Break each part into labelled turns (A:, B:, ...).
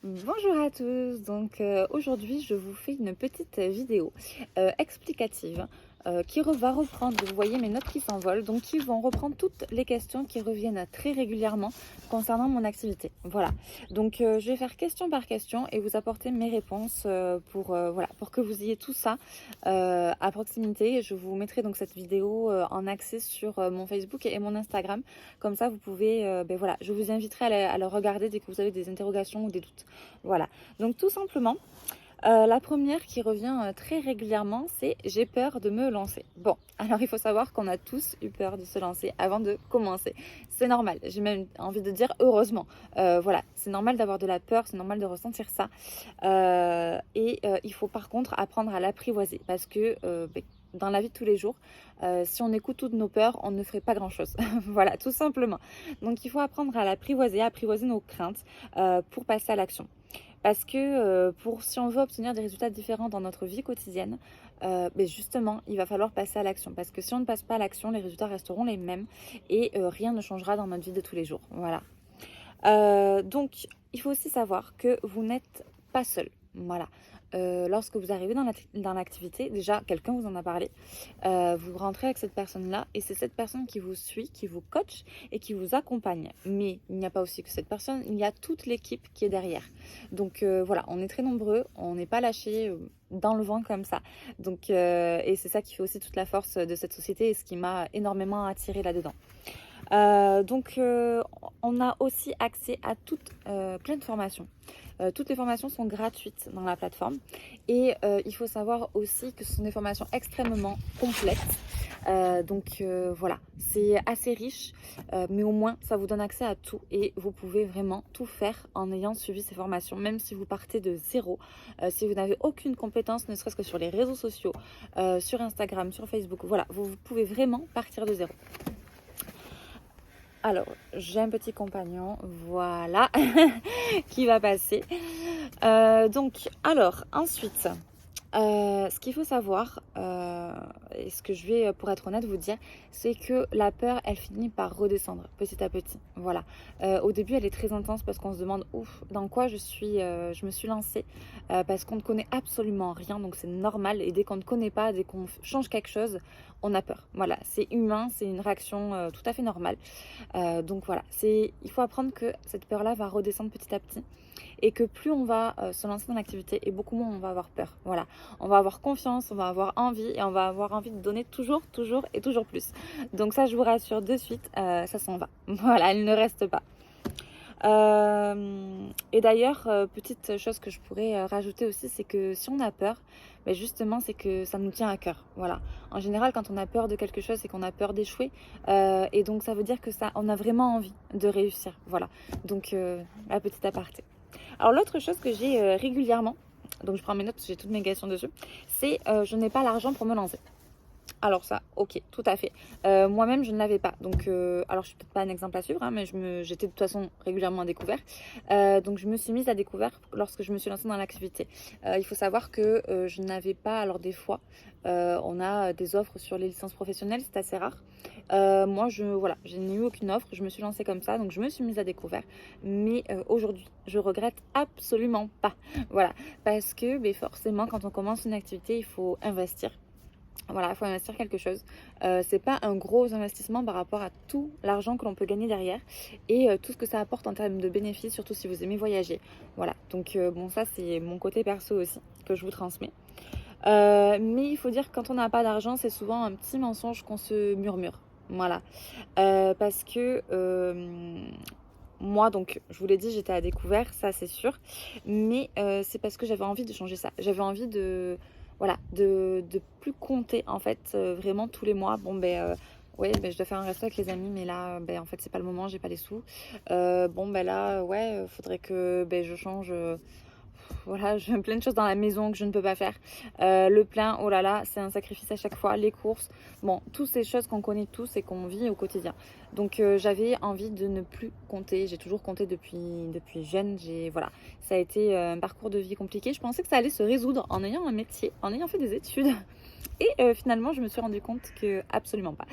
A: Bonjour à tous, aujourd'hui je vous fais une petite vidéo explicative va reprendre, vous voyez mes notes qui s'envolent, donc qui vont reprendre toutes les questions qui reviennent très régulièrement concernant mon activité. Voilà, je vais faire question par question et vous apporter mes réponses pour que vous ayez tout ça à proximité. Je vous mettrai donc cette vidéo en accès sur mon Facebook et mon Instagram, comme ça vous pouvez, voilà, je vous inviterai à le regarder dès que vous avez des interrogations ou des doutes. Voilà, donc tout simplement, la première qui revient très régulièrement, c'est j'ai peur de me lancer. Bon, alors il faut savoir qu'on a tous eu peur de se lancer avant de commencer. C'est normal, j'ai même envie de dire heureusement. Voilà, c'est normal d'avoir de la peur, c'est normal de ressentir ça. Il faut par contre apprendre à l'apprivoiser parce que dans la vie de tous les jours, si on écoute toutes nos peurs, on ne ferait pas grand-chose. Voilà, tout simplement. Donc il faut apprendre à l'apprivoiser, à apprivoiser nos craintes pour passer à l'action. Parce que si on veut obtenir des résultats différents dans notre vie quotidienne, justement, il va falloir passer à l'action. Parce que si on ne passe pas à l'action, les résultats resteront les mêmes et rien ne changera dans notre vie de tous les jours. Voilà. Donc, il faut aussi savoir que vous n'êtes pas seul. Voilà. Lorsque vous arrivez dans l'activité, déjà, quelqu'un vous en a parlé. Vous rentrez avec cette personne-là et c'est cette personne qui vous suit, qui vous coach et qui vous accompagne. Mais il n'y a pas aussi que cette personne, il y a toute l'équipe qui est derrière. Donc voilà, on est très nombreux, on n'est pas lâchés dans le vent comme ça. Et c'est ça qui fait aussi toute la force de cette société et ce qui m'a énormément attirée là-dedans. On a aussi accès à plein de formations. Toutes les formations sont gratuites dans la plateforme et il faut savoir aussi que ce sont des formations extrêmement complètes. Voilà, c'est assez riche, mais au moins ça vous donne accès à tout et vous pouvez vraiment tout faire en ayant suivi ces formations, même si vous partez de zéro, si vous n'avez aucune compétence, ne serait-ce que sur les réseaux sociaux, sur Instagram, sur Facebook, voilà, vous pouvez vraiment partir de zéro. Alors, j'ai un petit compagnon, voilà, qui va passer. Ensuite, ce qu'il faut savoir, et ce que je vais, pour être honnête, vous dire, c'est que la peur, elle finit par redescendre petit à petit. Voilà. Au début, elle est très intense parce qu'on se demande, ouf, dans quoi je me suis lancée, parce qu'on ne connaît absolument rien, donc c'est normal. Et dès qu'on ne connaît pas, dès qu'on change quelque chose, on a peur. Voilà, c'est humain, c'est une réaction tout à fait normale. Il faut apprendre que cette peur-là va redescendre petit à petit et que plus on va se lancer dans l'activité et beaucoup moins on va avoir peur. Voilà, on va avoir confiance, on va avoir envie et on va avoir envie de donner toujours, toujours et toujours plus. Donc ça, je vous rassure de suite, ça s'en va. Voilà, elle ne reste pas. Et d'ailleurs, petite chose que je pourrais rajouter aussi, c'est que si on a peur, justement, c'est que ça nous tient à cœur. Voilà. En général, quand on a peur de quelque chose, c'est qu'on a peur d'échouer. Et donc, ça veut dire que on a vraiment envie de réussir. Voilà. Donc, la petite aparté. Alors, l'autre chose que j'ai régulièrement, donc je prends mes notes, j'ai toutes mes questions dessus, c'est je n'ai pas l'argent pour me lancer. Alors ça, ok, tout à fait. Moi-même, je ne l'avais pas. Alors je suis peut-être pas un exemple à suivre, hein, mais j'étais de toute façon régulièrement à découvert. Donc je me suis mise à découvert lorsque je me suis lancée dans l'activité. Il faut savoir que je n'avais pas, alors des fois, on a des offres sur les licences professionnelles, c'est assez rare. Voilà, je n'ai eu aucune offre, je me suis lancée comme ça, donc je me suis mise à découvert. Mais aujourd'hui, je regrette absolument pas. Voilà, parce que forcément, quand on commence une activité, il faut investir. Voilà, il faut investir quelque chose. C'est pas un gros investissement par rapport à tout l'argent que l'on peut gagner derrière et tout ce que ça apporte en termes de bénéfices, surtout si vous aimez voyager. Voilà, ça c'est mon côté perso aussi que je vous transmets. Mais il faut dire que quand on n'a pas d'argent, c'est souvent un petit mensonge qu'on se murmure. Voilà, parce que moi, donc, je vous l'ai dit, j'étais à découvert, ça c'est sûr. Mais c'est parce que j'avais envie de changer ça. J'avais envie de plus compter, en fait, vraiment tous les mois. Ouais, je dois faire un resto avec les amis, mais là, en fait, c'est pas le moment, j'ai pas les sous. Faudrait que je change. voilà, j'ai plein de choses dans la maison que je ne peux pas faire. Le plein, oh là là, c'est un sacrifice à chaque fois. Les courses, bon, toutes ces choses qu'on connaît tous et qu'on vit au quotidien. Donc j'avais envie de ne plus compter. J'ai toujours compté depuis jeune. Voilà, ça a été un parcours de vie compliqué. Je pensais que ça allait se résoudre en ayant un métier, en ayant fait des études. Et finalement, je me suis rendu compte que absolument pas.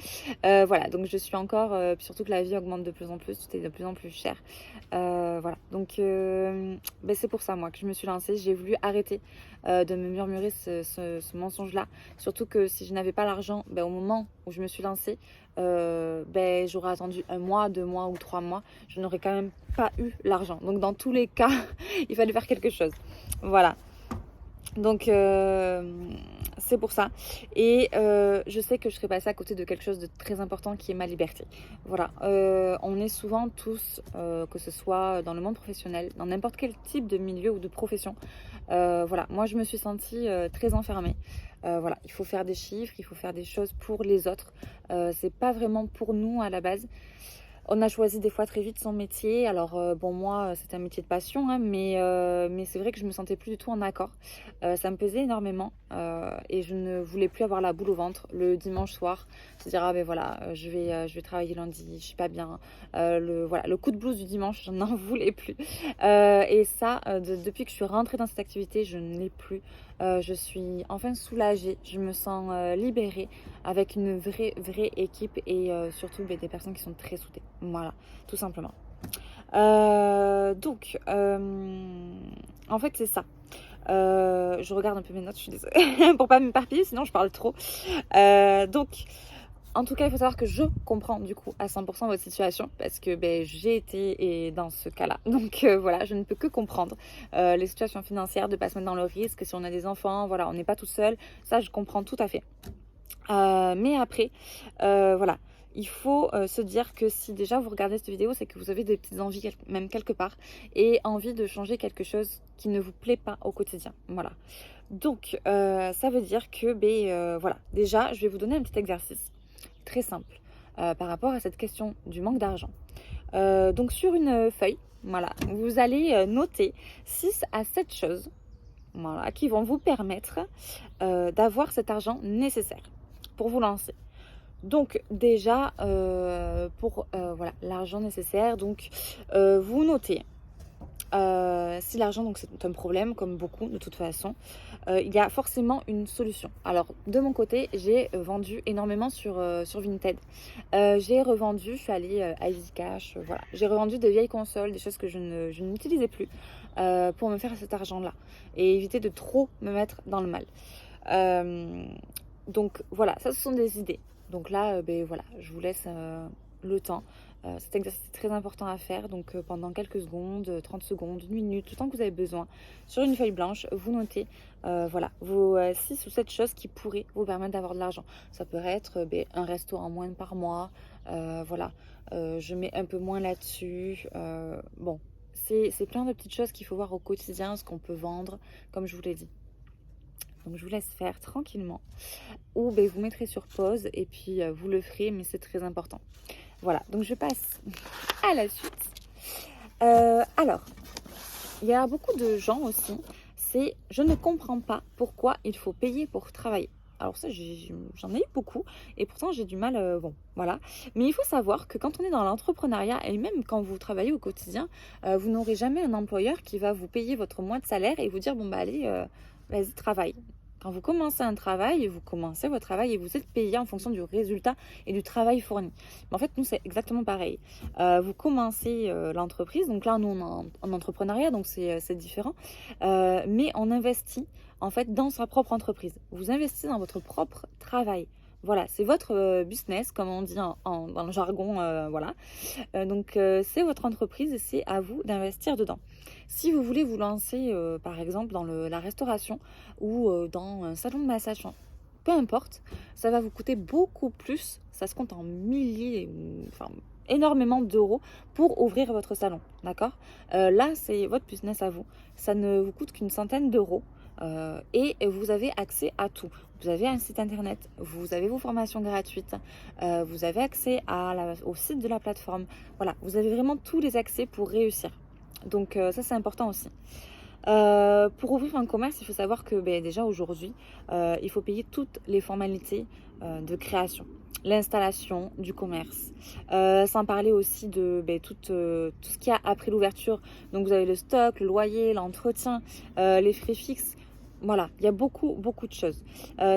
A: Voilà, donc je suis encore, puis surtout que la vie augmente de plus en plus, tout est de plus en plus cher. Voilà, donc c'est pour ça moi que je me suis lancée. J'ai voulu arrêter de me murmurer ce mensonge-là. Surtout que si je n'avais pas l'argent, au moment où je me suis lancée, j'aurais attendu 1 mois, 2 mois ou 3 mois. Je n'aurais quand même pas eu l'argent. Donc dans tous les cas, il fallait faire quelque chose. Voilà. Donc c'est pour ça. Et je sais que je serais passée à côté de quelque chose de très important qui est ma liberté. Voilà. On est souvent tous, que ce soit dans le monde professionnel, dans n'importe quel type de milieu ou de profession. Voilà. Moi, je me suis sentie très enfermée. Voilà. Il faut faire des chiffres, il faut faire des choses pour les autres. C'est pas vraiment pour nous à la base. On a choisi des fois très vite son métier. Alors moi c'est un métier de passion, hein, mais c'est vrai que je me sentais plus du tout en accord. Ça me pesait énormément et je ne voulais plus avoir la boule au ventre le dimanche soir, se dire voilà, je vais travailler lundi, je suis pas bien. Le coup de blues du dimanche, je n'en voulais plus. Et ça, depuis que je suis rentrée dans cette activité, je ne l'ai plus. Je suis enfin soulagée, je me sens libérée avec une vraie équipe et surtout des personnes qui sont très soudées. Voilà, tout simplement. Donc, en fait, c'est ça. Je regarde un peu mes notes, je suis désolée, pour pas m'éparpiller, sinon je parle trop. Donc, en tout cas, il faut savoir que je comprends du coup à 100% votre situation parce que j'ai été dans ce cas-là. Donc voilà, je ne peux que comprendre les situations financières, de ne pas se mettre dans le risque. Si on a des enfants, voilà, on n'est pas tout seul. Ça, je comprends tout à fait. Mais après, voilà, il faut se dire que si déjà vous regardez cette vidéo, c'est que vous avez des petites envies, même quelque part, et envie de changer quelque chose qui ne vous plaît pas au quotidien. Voilà. Donc, ça veut dire que, voilà, déjà, je vais vous donner un petit exercice très simple par rapport à cette question du manque d'argent. Donc, sur une feuille, voilà, vous allez noter 6 à 7 choses, voilà, qui vont vous permettre d'avoir cet argent nécessaire pour vous lancer. Donc déjà pour voilà, l'argent nécessaire, donc vous notez si l'argent donc c'est un problème comme beaucoup de toute façon, il y a forcément une solution. Alors de mon côté, j'ai vendu énormément sur Vinted. J'ai revendu, je suis allée à EasyCash, voilà, j'ai revendu des vieilles consoles, des choses que je n'utilisais plus pour me faire cet argent-là et éviter de trop me mettre dans le mal. Donc voilà, ça ce sont des idées. Donc là, voilà, je vous laisse le temps. Cet exercice est très important à faire. Donc pendant quelques secondes, 30 secondes, 1 minute, le temps que vous avez besoin, sur une feuille blanche, vous notez voilà, vos 6 ou 7 choses qui pourraient vous permettre d'avoir de l'argent. Ça peut être un resto en moins par mois. Voilà, je mets un peu moins là-dessus. Bon, c'est plein de petites choses qu'il faut voir au quotidien, ce qu'on peut vendre, comme je vous l'ai dit. Donc je vous laisse faire tranquillement ou vous mettrez sur pause et puis vous le ferez, mais c'est très important. Voilà, donc je passe à la suite. Alors, il y a beaucoup de gens aussi, c'est je ne comprends pas pourquoi il faut payer pour travailler. Alors ça, j'en ai eu beaucoup et pourtant j'ai du mal, bon, voilà. Mais il faut savoir que quand on est dans l'entrepreneuriat et même quand vous travaillez au quotidien, vous n'aurez jamais un employeur qui va vous payer votre mois de salaire et vous dire, bon, allez, vas-y, travaille. Quand vous commencez un travail, vous commencez votre travail et vous êtes payé en fonction du résultat et du travail fourni. Mais en fait, nous, c'est exactement pareil. Vous commencez l'entreprise, donc là, nous, on est en entrepreneuriat, donc c'est différent. Mais on investit, en fait, dans sa propre entreprise. Vous investissez dans votre propre travail. Voilà, c'est votre business, comme on dit dans le jargon, voilà. Donc, c'est votre entreprise et c'est à vous d'investir dedans. Si vous voulez vous lancer, par exemple, dans la restauration ou dans un salon de massage, peu importe, ça va vous coûter beaucoup plus. Ça se compte en milliers, enfin énormément d'euros pour ouvrir votre salon, d'accord? Là, c'est votre business à vous. Ça ne vous coûte qu'une centaine d'euros. Et vous avez accès à tout. Vous avez un site internet, vous avez vos formations gratuites, vous avez accès au site de la plateforme. Voilà, vous avez vraiment tous les accès pour réussir. Donc ça c'est important aussi. Pour ouvrir un commerce, il faut savoir que déjà aujourd'hui, il faut payer toutes les formalités de création, l'installation du commerce, sans parler aussi de tout ce qu'il y a après l'ouverture. Donc vous avez le stock, le loyer, l'entretien, les frais fixes. Voilà, il y a beaucoup de choses.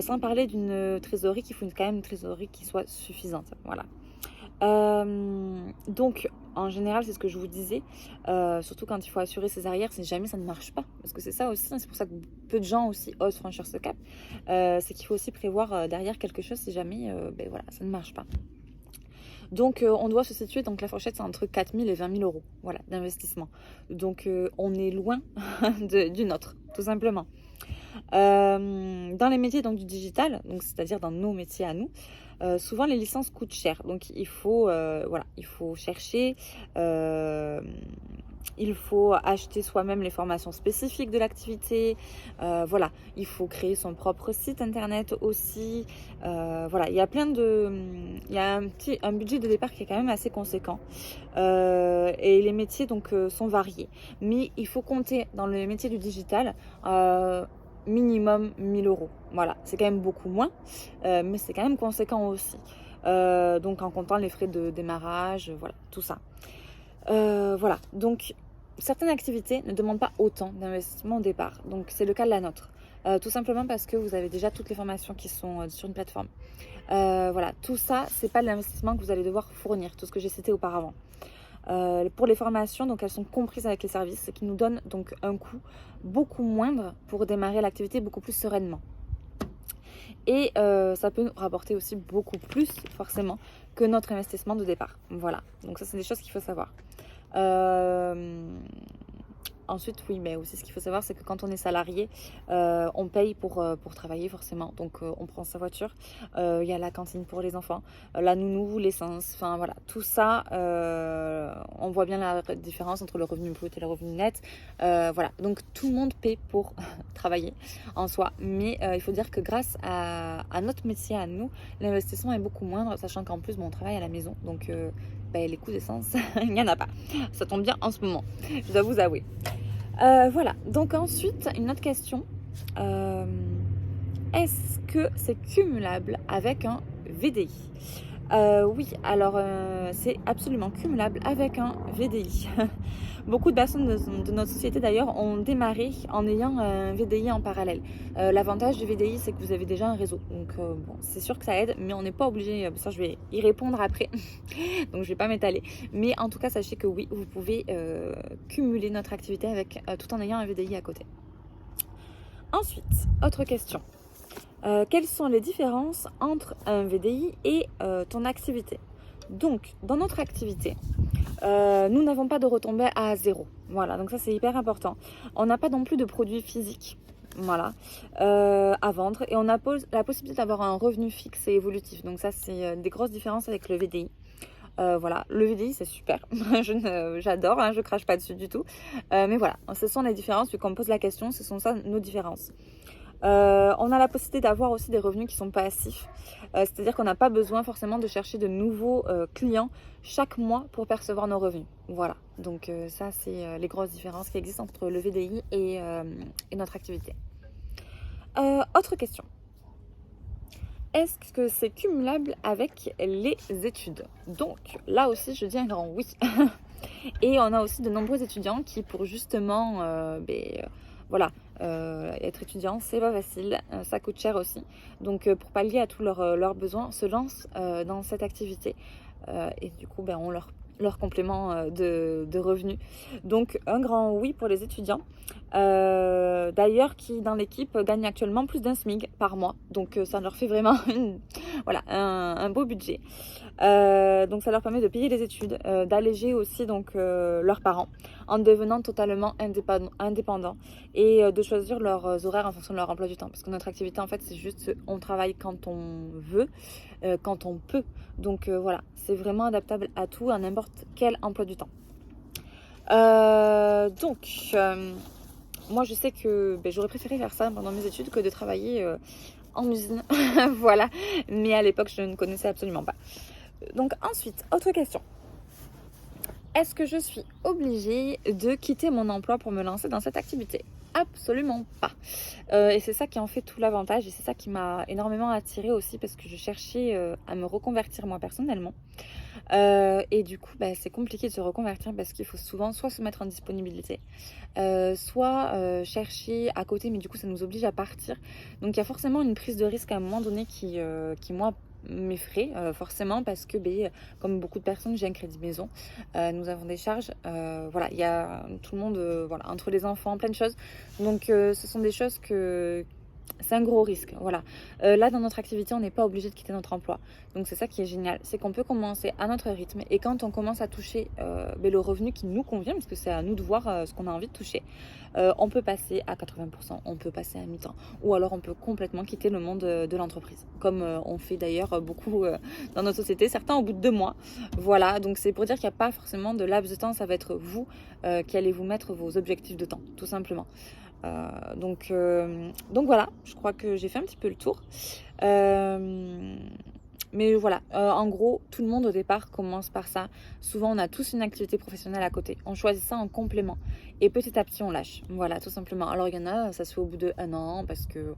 A: Sans parler d'une trésorerie, qu'il faut quand même une trésorerie qui soit suffisante. Voilà. Donc, en général, c'est ce que je vous disais, surtout quand il faut assurer ses arrières, si jamais ça ne marche pas. Parce que c'est ça aussi, hein, c'est pour ça que peu de gens aussi osent franchir ce cap. C'est qu'il faut aussi prévoir derrière quelque chose si jamais voilà, ça ne marche pas. Donc, on doit se situer, donc la fourchette, c'est entre 4 000 et 20 000 euros voilà, d'investissement. Donc, on est loin du nôtre, tout simplement. Dans les métiers donc, du digital, donc c'est-à-dire dans nos métiers à nous, souvent les licences coûtent cher. Donc il faut, voilà, il faut chercher, il faut acheter soi-même les formations spécifiques de l'activité. Voilà, il faut créer son propre site internet aussi. Voilà, il y a il y a un budget de départ qui est quand même assez conséquent. Et les métiers donc sont variés. Mais il faut compter dans le métier du digital. Minimum 1000 euros. Voilà, c'est quand même beaucoup moins, mais c'est quand même conséquent aussi. Donc en comptant les frais de démarrage, voilà, tout ça. Voilà, donc certaines activités ne demandent pas autant d'investissement au départ. Donc c'est le cas de la nôtre. Tout simplement parce que vous avez déjà toutes les formations qui sont sur une plateforme. Voilà, tout ça, c'est pas l'investissement que vous allez devoir fournir, tout ce que j'ai cité auparavant. Pour les formations, donc elles sont comprises avec les services, ce qui nous donne donc un coût beaucoup moindre pour démarrer l'activité beaucoup plus sereinement. Et ça peut nous rapporter aussi beaucoup plus forcément que notre investissement de départ. Voilà, donc ça c'est des choses qu'il faut savoir. Ensuite, oui, mais aussi ce qu'il faut savoir, c'est que quand on est salarié, on paye pour travailler forcément. Donc, on prend sa voiture, il y a la cantine pour les enfants, la nounou, l'essence, enfin voilà, tout ça, on voit bien la différence entre le revenu brut et le revenu net. Voilà, donc tout le monde paie pour travailler en soi. Mais il faut dire que grâce à notre métier, à nous, l'investissement est beaucoup moindre, sachant qu'en plus, on travaille à la maison. Donc, les coûts d'essence, il n'y en a pas. Ça tombe bien en ce moment, je dois vous avouer. Voilà, donc ensuite, une autre question. Est-ce que c'est cumulable avec un VDI? Oui, alors c'est absolument cumulable avec un VDI. Beaucoup de personnes de notre société d'ailleurs ont démarré en ayant un VDI en parallèle. L'avantage du VDI, c'est que vous avez déjà un réseau. Donc bon, c'est sûr que ça aide, mais on n'est pas obligé, ça je vais y répondre après. Donc je vais pas m'étaler. Mais en tout cas, sachez que oui, vous pouvez cumuler notre activité avec, tout en ayant un VDI à côté. Ensuite, autre question. Quelles sont les différences entre un VDI et ton activité? Donc, dans notre activité, nous n'avons pas de retombées à zéro. Voilà, donc ça c'est hyper important. On n'a pas non plus de produits physiques, voilà, à vendre. Et on a la possibilité d'avoir un revenu fixe et évolutif. Donc ça c'est des grosses différences avec le VDI. Voilà, le VDI c'est super, j'adore, hein, je crache pas dessus du tout. Mais voilà, ce sont les différences, vu qu'on me pose la question, ce sont ça nos différences. On a la possibilité d'avoir aussi des revenus qui sont passifs, c'est-à-dire qu'on n'a pas besoin forcément de chercher de nouveaux clients chaque mois pour percevoir nos revenus. Voilà, donc ça c'est les grosses différences qui existent entre le VDI et notre activité. Autre question. Est-ce que c'est cumulable avec les études? Donc là aussi je dis un grand oui. Et on a aussi de nombreux étudiants qui pour justement voilà, être étudiant c'est pas facile, ça coûte cher aussi. Donc pour pallier à tous leurs besoins, se lancent dans cette activité et du coup on leur complément de revenus. Donc un grand oui pour les étudiants. D'ailleurs qui dans l'équipe gagnent actuellement plus d'un SMIC par mois. Donc ça leur fait vraiment voilà, un beau budget. Donc ça leur permet de payer les études, d'alléger aussi donc leurs parents en devenant totalement indépendants et de choisir leurs horaires en fonction de leur emploi du temps. Parce que notre activité en fait c'est juste on travaille quand on veut, quand on peut. Donc voilà, c'est vraiment adaptable à tout, à n'importe quel emploi du temps. Moi je sais que j'aurais préféré faire ça pendant mes études que de travailler en usine. Voilà, mais à l'époque je ne connaissais absolument pas. Donc ensuite, autre question. est-ce que je suis obligée de quitter mon emploi pour me lancer dans cette activité? Absolument pas. Et c'est ça qui en fait tout l'avantage et c'est ça qui m'a énormément attirée aussi parce que je cherchais à me reconvertir moi personnellement. Et du coup, bah, c'est compliqué de se reconvertir parce qu'il faut souvent soit se mettre en disponibilité, soit chercher à côté, mais du coup ça nous oblige à partir. Donc il y a forcément une prise de risque à un moment donné qui moi m'effraie forcément parce que comme beaucoup de personnes j'ai un crédit maison, nous avons des charges, voilà, il y a tout le monde, voilà, entre les enfants, plein de choses, donc ce sont des choses que c'est un gros risque, voilà. Là, dans notre activité, on n'est pas obligé de quitter notre emploi. Donc, c'est ça qui est génial, c'est qu'on peut commencer à notre rythme. Et quand on commence à toucher le revenu qui nous convient, parce que c'est à nous de voir ce qu'on a envie de toucher, on peut passer à 80%, on peut passer à mi-temps. Ou alors, on peut complètement quitter le monde de l'entreprise. Comme on fait d'ailleurs beaucoup dans notre société, certains au bout de 2 mois. Voilà, donc c'est pour dire qu'il n'y a pas forcément de laps de temps, ça va être vous qui allez vous mettre vos objectifs de temps, tout simplement. Donc voilà, je crois que j'ai fait un petit peu le tour. Mais voilà, en gros, tout le monde au départ commence par ça. Souvent, on a tous une activité professionnelle à côté. On choisit ça en complément. Et petit à petit, on lâche. Voilà, tout simplement. Alors, il y en a, ça se fait au bout de 1 an parce que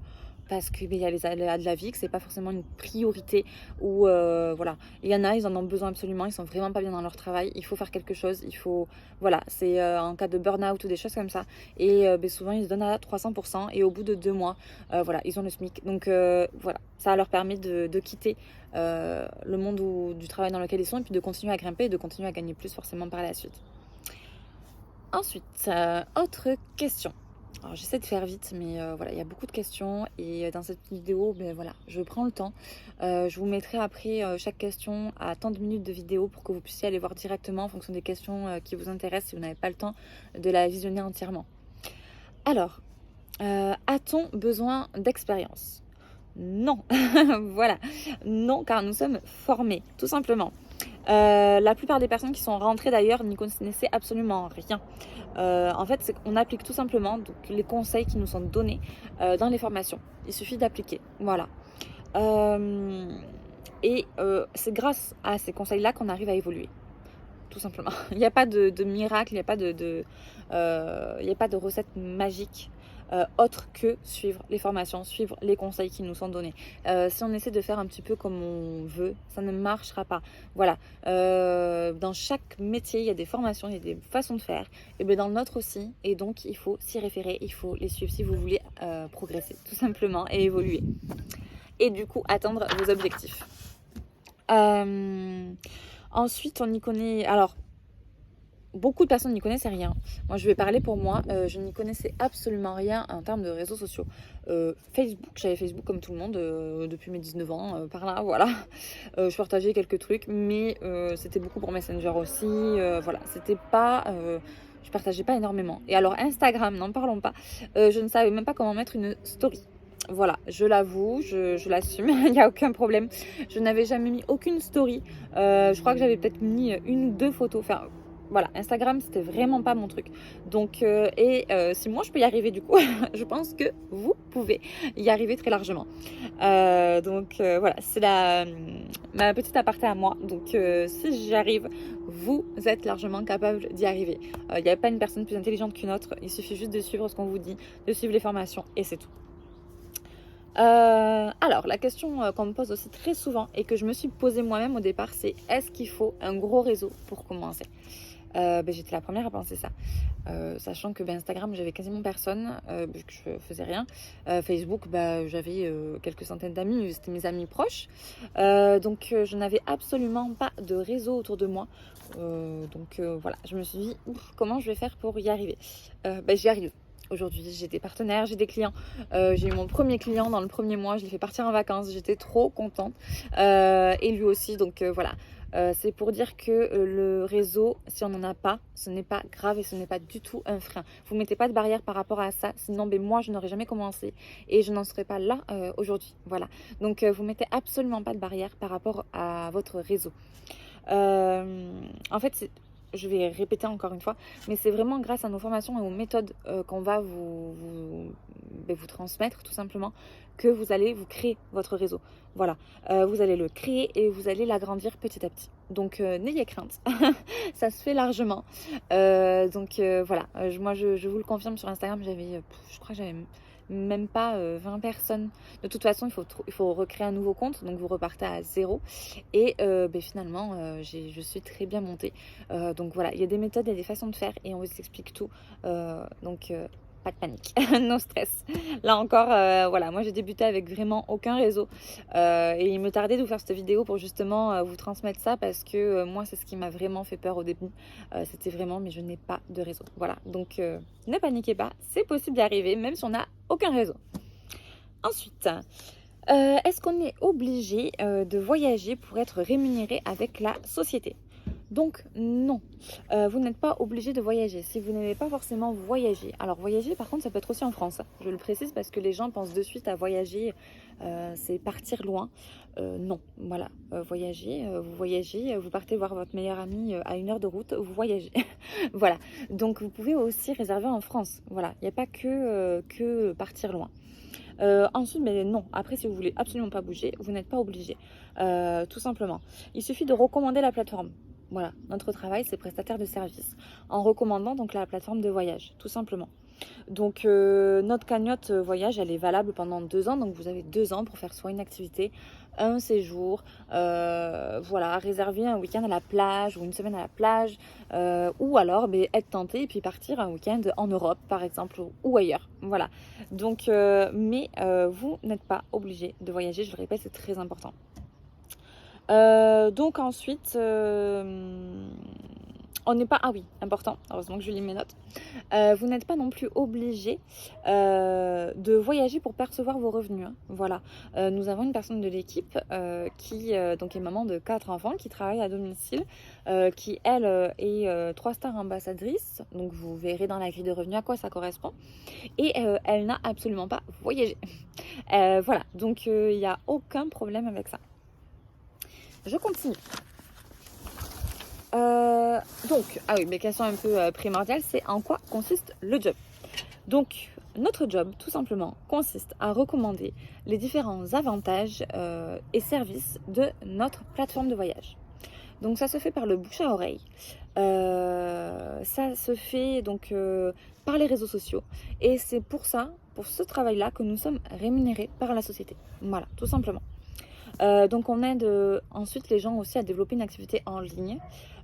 A: il y a les aléas de la vie, que c'est pas forcément une priorité ou voilà. Il y en a, ils en ont besoin absolument, ils sont vraiment pas bien dans leur travail, il faut faire quelque chose, il faut, voilà, c'est en cas de burn-out ou des choses comme ça. Et souvent ils se donnent à 300% et au bout de 2 mois, voilà, ils ont le SMIC. Donc voilà, ça leur permet de quitter le monde du travail dans lequel ils sont et puis de continuer à grimper et de continuer à gagner plus forcément par la suite. Ensuite, autre question. Alors j'essaie de faire vite, mais voilà, il y a beaucoup de questions et dans cette vidéo, voilà, je prends le temps. Je vous mettrai après chaque question à tant de minutes de vidéo pour que vous puissiez aller voir directement en fonction des questions qui vous intéressent si vous n'avez pas le temps de la visionner entièrement. Alors, a-t-on besoin d'expérience? Non, voilà, non, car nous sommes formés, tout simplement. La plupart des personnes qui sont rentrées d'ailleurs n'y connaissaient absolument rien. En fait, c'est qu'on applique tout simplement donc, les conseils qui nous sont donnés dans les formations. Il suffit d'appliquer. Voilà. C'est grâce à ces conseils-là qu'on arrive à évoluer. Tout simplement. Il n'y a pas de miracle, il n'y a pas il n'y a pas de recette magique. Autre que suivre les formations, suivre les conseils qui nous sont donnés. Si on essaie de faire un petit peu comme on veut, ça ne marchera pas. Voilà. Dans chaque métier, il y a des formations, il y a des façons de faire. Et bien dans le nôtre aussi. Et donc, il faut s'y référer, il faut les suivre si vous voulez progresser, tout simplement, et évoluer. Et du coup, atteindre vos objectifs. Ensuite, on y connaît... Alors, beaucoup de personnes n'y connaissaient rien. Moi, je vais parler pour moi. Je n'y connaissais absolument rien en termes de réseaux sociaux. Facebook, j'avais Facebook comme tout le monde depuis mes 19 ans, par là, voilà. Je partageais quelques trucs, mais c'était beaucoup pour Messenger aussi. Voilà, c'était pas... je partageais pas énormément. Et alors, Instagram, n'en parlons pas. Je ne savais même pas comment mettre une story. Voilà, je l'avoue, je l'assume, il n'y a aucun problème. Je n'avais jamais mis aucune story. Je crois que j'avais peut-être mis 1 ou 2 photos. Enfin, voilà, Instagram, c'était vraiment pas mon truc. Donc, si moi je peux y arriver du coup, je pense que vous pouvez y arriver très largement. Voilà, c'est ma petite aparté à moi. Donc, si j'y arrive, vous êtes largement capable d'y arriver. Il n'y a pas une personne plus intelligente qu'une autre. Il suffit juste de suivre ce qu'on vous dit, de suivre les formations et c'est tout. Alors, la question qu'on me pose aussi très souvent et que je me suis posée moi-même au départ, c'est est-ce qu'il faut un gros réseau pour commencer? J'étais la première à penser ça, sachant que Instagram j'avais quasiment personne, vu que je faisais rien. Facebook j'avais quelques centaines d'amis, c'était mes amis proches, donc je n'avais absolument pas de réseau autour de moi, voilà, je me suis dit comment je vais faire pour y arriver? J'y arrive. Aujourd'hui, j'ai des partenaires, j'ai des clients. J'ai eu mon premier client dans le premier mois, je l'ai fait partir en vacances, j'étais trop contente. Et lui aussi, donc voilà. C'est pour dire que le réseau, si on n'en a pas, ce n'est pas grave et ce n'est pas du tout un frein. Vous ne mettez pas de barrière par rapport à ça, sinon moi je n'aurais jamais commencé et je n'en serais pas là aujourd'hui. Voilà. Donc vous ne mettez absolument pas de barrière par rapport à votre réseau. En fait, je vais répéter encore une fois, mais c'est vraiment grâce à nos formations et aux méthodes qu'on va vous transmettre tout simplement que vous allez vous créer votre réseau. Voilà, vous allez le créer et vous allez l'agrandir petit à petit. Donc n'ayez crainte, ça se fait largement. Voilà, moi je vous le confirme sur Instagram, je crois que j'avais même pas 20 personnes. De toute façon, il faut recréer un nouveau compte, donc vous repartez à zéro. Et finalement, je suis très bien montée. Donc voilà, il y a des méthodes, il y a des façons de faire et on vous explique tout. Pas de panique, no stress. Là encore, voilà, moi j'ai débuté avec vraiment aucun réseau. Et il me tardait de vous faire cette vidéo pour justement vous transmettre ça parce que moi c'est ce qui m'a vraiment fait peur au début. C'était vraiment, mais je n'ai pas de réseau. Voilà, donc ne paniquez pas, c'est possible d'y arriver même si on n'a aucun réseau. Ensuite, est-ce qu'on est obligé de voyager pour être rémunéré avec la société? Donc non, vous n'êtes pas obligé de voyager. Si vous n'aimez pas forcément voyager, alors voyager par contre ça peut être aussi en France. Je le précise parce que les gens pensent de suite à voyager, c'est partir loin. Non, voilà, vous voyagez, vous partez voir votre meilleur ami à 1 heure de route, vous voyagez. Voilà, donc vous pouvez aussi réserver en France. Voilà, il n'y a pas que partir loin. Ensuite, mais non, après si vous voulez absolument pas bouger, vous n'êtes pas obligé, tout simplement. Il suffit de recommander la plateforme. Voilà, notre travail c'est prestataire de service, en recommandant donc la plateforme de voyage, tout simplement. Donc notre cagnotte voyage, elle est valable pendant 2 ans, donc vous avez 2 ans pour faire soit une activité, un séjour, voilà, réserver un week-end à la plage ou une semaine à la plage, ou alors être tenté et puis partir un week-end en Europe par exemple ou ailleurs. Voilà, donc vous n'êtes pas obligé de voyager, je le répète, c'est très important. Donc ensuite, on n'est pas... Ah oui, important, heureusement que je lis mes notes. Vous n'êtes pas non plus obligé de voyager pour percevoir vos revenus. Hein. Voilà. Nous avons une personne de l'équipe qui donc est maman de 4 enfants, qui travaille à domicile, qui elle est 3 stars ambassadrice. Donc vous verrez dans la grille de revenus à quoi ça correspond. Et elle n'a absolument pas voyagé. Voilà, donc il n'y a aucun problème avec ça. Je continue. Ah oui, mes questions un peu primordiales, c'est en quoi consiste le job. Donc, notre job, tout simplement, consiste à recommander les différents avantages et services de notre plateforme de voyage. Donc, ça se fait par le bouche à oreille. Ça se fait donc par les réseaux sociaux. Et c'est pour ce travail-là, que nous sommes rémunérés par la société. Voilà, tout simplement. Donc on aide ensuite les gens aussi à développer une activité en ligne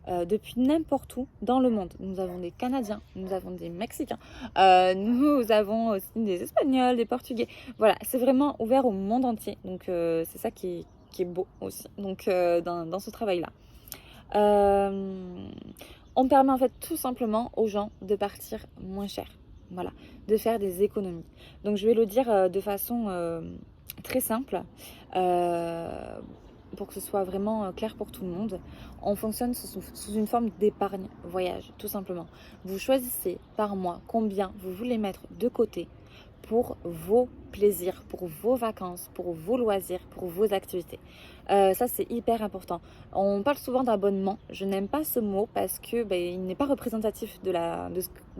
A: depuis n'importe où dans le monde. Nous avons des Canadiens, nous avons des Mexicains, nous avons aussi des Espagnols, des Portugais. Voilà, c'est vraiment ouvert au monde entier. Donc c'est ça qui est beau aussi donc, dans ce travail-là. On permet en fait tout simplement aux gens de partir moins cher. Voilà, de faire des économies. Donc je vais le dire de façon très simple, pour que ce soit vraiment clair pour tout le monde. On fonctionne sous une forme d'épargne voyage, tout simplement. Vous choisissez par mois combien vous voulez mettre de côté pour vos plaisirs, pour vos vacances, pour vos loisirs, pour vos activités. Ça, c'est hyper important. On parle souvent d'abonnement. Je n'aime pas ce mot parce que il n'est pas représentatif de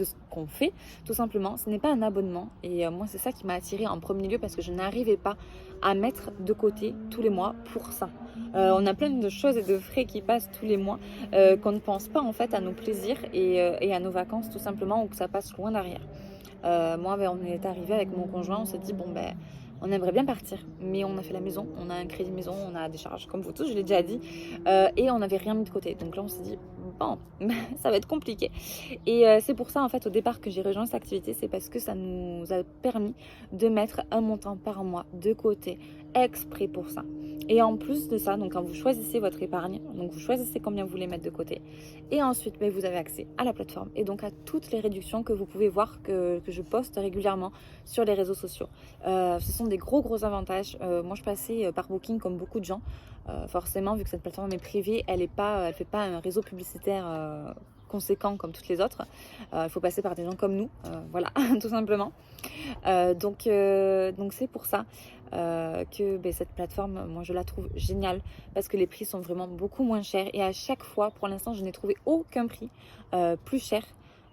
A: ce qu'on fait, tout simplement. Ce n'est pas un abonnement. Et moi, c'est ça qui m'a attirée en premier lieu parce que je n'arrivais pas à mettre de côté tous les mois pour ça. On a plein de choses et de frais qui passent tous les mois qu'on ne pense pas en fait à nos plaisirs et à nos vacances, tout simplement, ou que ça passe loin derrière. Moi, on est arrivé avec mon conjoint, on s'est dit, on aimerait bien partir, mais on a fait la maison, on a un crédit maison, on a des charges comme vous tous, je l'ai déjà dit, et on n'avait rien mis de côté. Donc là, on s'est dit, bon, ça va être compliqué. Et c'est pour ça, en fait, au départ que j'ai rejoint cette activité, c'est parce que ça nous a permis de mettre un montant par mois de côté, exprès pour ça. Et en plus de ça, donc quand vous choisissez votre épargne, donc vous choisissez combien vous voulez mettre de côté, et ensuite vous avez accès à la plateforme et donc à toutes les réductions que vous pouvez voir que je poste régulièrement sur les réseaux sociaux. Ce sont des gros avantages. Moi je passais par Booking comme beaucoup de gens. Forcément, vu que cette plateforme est privée, elle fait pas un réseau publicitaire conséquent comme toutes les autres. Il faut passer par des gens comme nous, voilà, tout simplement. Donc c'est pour ça que cette plateforme, moi je la trouve géniale parce que les prix sont vraiment beaucoup moins chers et à chaque fois, pour l'instant, je n'ai trouvé aucun prix plus cher.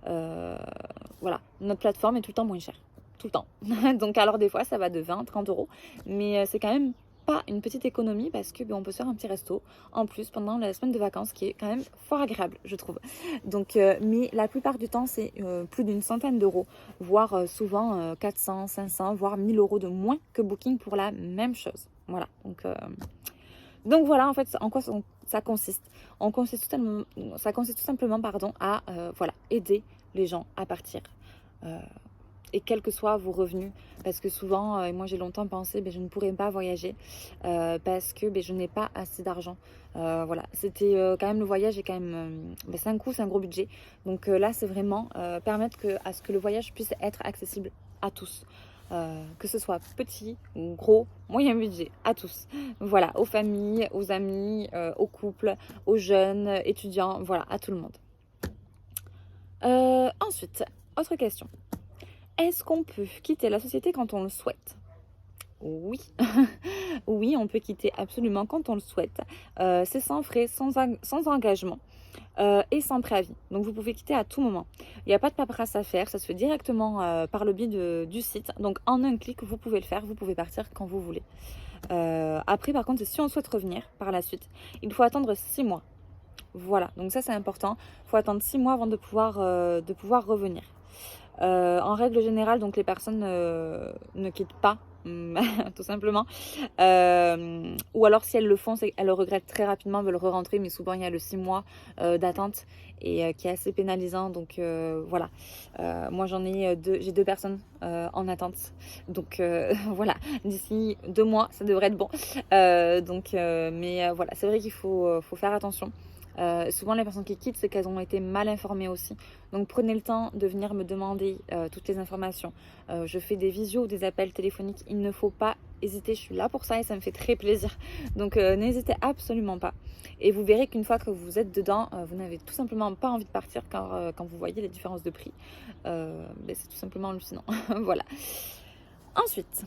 A: Voilà, notre plateforme est tout le temps moins chère. tout le temps. Donc alors des fois ça va de 20, 30 euros, mais c'est quand même pas une petite économie parce que on peut se faire un petit resto en plus pendant la semaine de vacances qui est quand même fort agréable, je trouve. Donc, mais la plupart du temps, c'est plus d'une centaine d'euros, voire souvent 400, 500, voire 1000 euros de moins que Booking pour la même chose. Voilà. Donc voilà, en fait, en quoi ça consiste. Ça consiste tout simplement, pardon, à voilà, aider les gens à partir. Et quels que soient vos revenus, parce que souvent, et moi j'ai longtemps pensé, je ne pourrais pas voyager parce que je n'ai pas assez d'argent. Voilà, c'était quand même le voyage est quand même, c'est un coût, c'est un gros budget. Donc là, c'est vraiment permettre à ce que le voyage puisse être accessible à tous. Que ce soit petit ou gros, moyen budget, à tous. Voilà, aux familles, aux amis, aux couples, aux jeunes, étudiants, voilà, à tout le monde. Ensuite, autre question. Est-ce qu'on peut quitter la société quand on le souhaite? Oui, oui, on peut quitter absolument quand on le souhaite. C'est sans frais, sans engagement et sans préavis. Donc vous pouvez quitter à tout moment. Il n'y a pas de paperasse à faire, ça se fait directement par le biais du site. Donc en un clic, vous pouvez le faire, vous pouvez partir quand vous voulez. Après, par contre, si on souhaite revenir par la suite, il faut attendre 6 mois. Voilà, donc ça c'est important. Il faut attendre 6 mois avant de pouvoir revenir. En règle générale, donc les personnes ne quittent pas, tout simplement. Ou alors si elles le font, c'est qu'elles le regrettent très rapidement, veulent re-rentrer, mais souvent il y a le 6 mois d'attente et qui est assez pénalisant. Donc voilà, moi j'ai 2 personnes en attente. Donc voilà, d'ici 2 mois, ça devrait être bon. Mais voilà, c'est vrai qu'il faut faire attention. Souvent les personnes qui quittent, c'est qu'elles ont été mal informées aussi. Donc prenez le temps de venir me demander toutes les informations. Je fais des visios, des appels téléphoniques. Il ne faut pas hésiter, je suis là pour ça et ça me fait très plaisir. Donc n'hésitez absolument pas. Et vous verrez qu'une fois que vous êtes dedans, vous n'avez tout simplement pas envie de partir quand vous voyez les différences de prix. C'est tout simplement hallucinant. Voilà. Ensuite,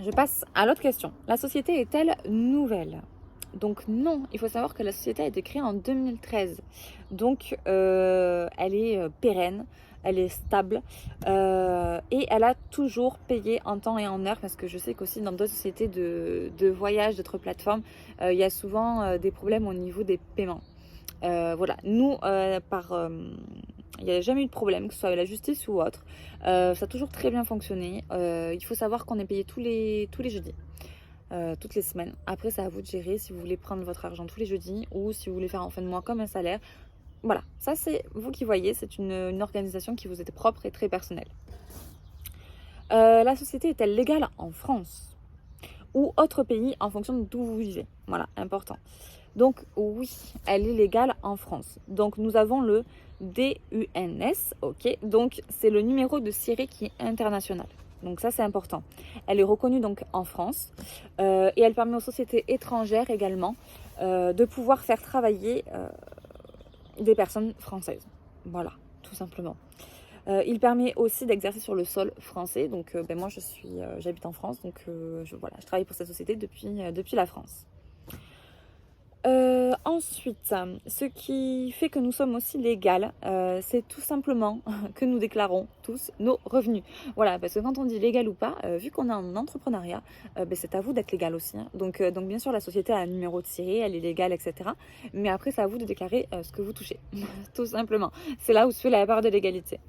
A: je passe à l'autre question. La société est-elle nouvelle ? Donc non, il faut savoir que la société a été créée en 2013. Donc elle est pérenne, elle est stable et elle a toujours payé en temps et en heure parce que je sais qu'aussi dans d'autres sociétés de voyage, d'autres plateformes, il y a souvent des problèmes au niveau des paiements. Voilà, nous, il n'y a jamais eu de problème, que ce soit avec la justice ou autre. Ça a toujours très bien fonctionné. Il faut savoir qu'on est payé tous les jeudis. Toutes les semaines. Après, c'est à vous de gérer si vous voulez prendre votre argent tous les jeudis ou si vous voulez faire en fin de mois comme un salaire. Voilà, ça c'est vous qui voyez, c'est une organisation qui vous est propre et très personnelle. La société est-elle légale en France ou autre pays en fonction d'où vous vivez? Voilà, important. Donc oui, elle est légale en France. Donc nous avons le DUNS, ok. Donc c'est le numéro de Siret qui est international. Donc ça c'est important. Elle est reconnue donc en France et elle permet aux sociétés étrangères également de pouvoir faire travailler des personnes françaises. Voilà, tout simplement. Il permet aussi d'exercer sur le sol français. Donc moi j'habite en France, donc voilà, je travaille pour cette société depuis la France. Ensuite, ce qui fait que nous sommes aussi légales, c'est tout simplement que nous déclarons tous nos revenus. Voilà, parce que quand on dit légal ou pas, vu qu'on est en entrepreneuriat, c'est à vous d'être légal aussi. Hein. Donc bien sûr, la société a un numéro de série, elle est légale, etc. Mais après, c'est à vous de déclarer ce que vous touchez, tout simplement. C'est là où se fait la part de l'égalité.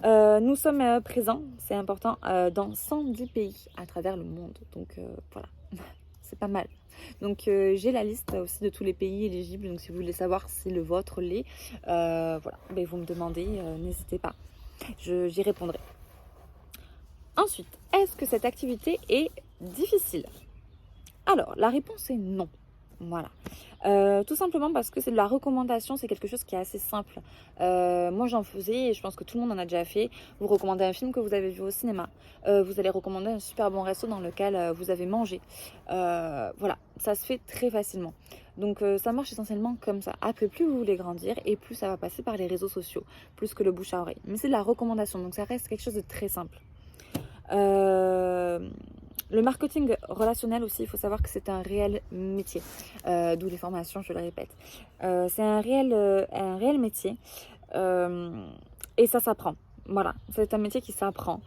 A: Nous sommes présents, c'est important, dans 110 pays à travers le monde. Donc voilà, c'est pas mal. Donc j'ai la liste aussi de tous les pays éligibles. Donc si vous voulez savoir si le vôtre l'est, voilà, vous me demandez, n'hésitez pas, j'y répondrai. Ensuite, est-ce que cette activité est difficile? Alors, la réponse est non. Voilà. Tout simplement parce que c'est de la recommandation, c'est quelque chose qui est assez simple. Moi j'en faisais et je pense que tout le monde en a déjà fait. Vous recommandez un film que vous avez vu au cinéma. Vous allez recommander un super bon resto dans lequel vous avez mangé. Voilà, ça se fait très facilement. Donc ça marche essentiellement comme ça. Après, plus vous voulez grandir et plus ça va passer par les réseaux sociaux, plus que le bouche à oreille. Mais c'est de la recommandation, donc ça reste quelque chose de très simple. Le marketing relationnel aussi, il faut savoir que c'est un réel métier, d'où les formations, je le répète. C'est un réel métier et ça s'apprend. Voilà, c'est un métier qui s'apprend.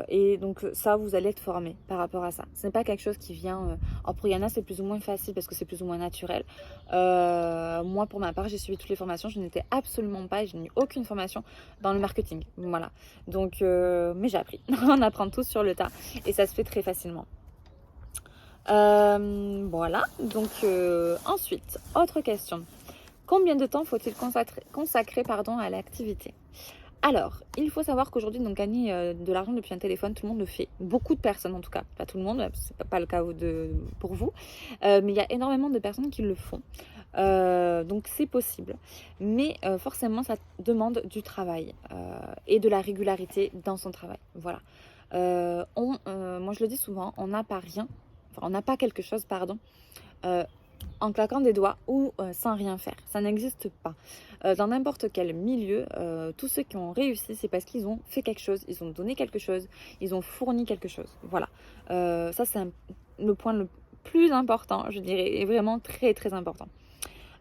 A: Et donc ça, vous allez être formé par rapport à ça. Ce n'est pas quelque chose qui vient... Alors pour Yana, c'est plus ou moins facile parce que c'est plus ou moins naturel. Moi, pour ma part, j'ai suivi toutes les formations. Je n'étais absolument pas, et je n'ai eu aucune formation dans le marketing. Voilà. Donc, mais j'ai appris. On apprend tous sur le tas et ça se fait très facilement. Voilà. Donc ensuite, autre question. Combien de temps faut-il consacrer à l'activité? Alors, il faut savoir qu'aujourd'hui, donc gagner de l'argent depuis un téléphone, tout le monde le fait. Beaucoup de personnes en tout cas, pas tout le monde, c'est pas le cas pour vous, mais il y a énormément de personnes qui le font. Donc c'est possible, mais forcément ça demande du travail et de la régularité dans son travail. Voilà. Moi je le dis souvent, on n'a pas rien, enfin on n'a pas quelque chose, pardon, euh, en claquant des doigts ou sans rien faire. Ça n'existe pas. Dans n'importe quel milieu, tous ceux qui ont réussi, c'est parce qu'ils ont fait quelque chose, ils ont donné quelque chose, ils ont fourni quelque chose. Voilà. Ça, c'est le point le plus important, je dirais, et vraiment très, très important.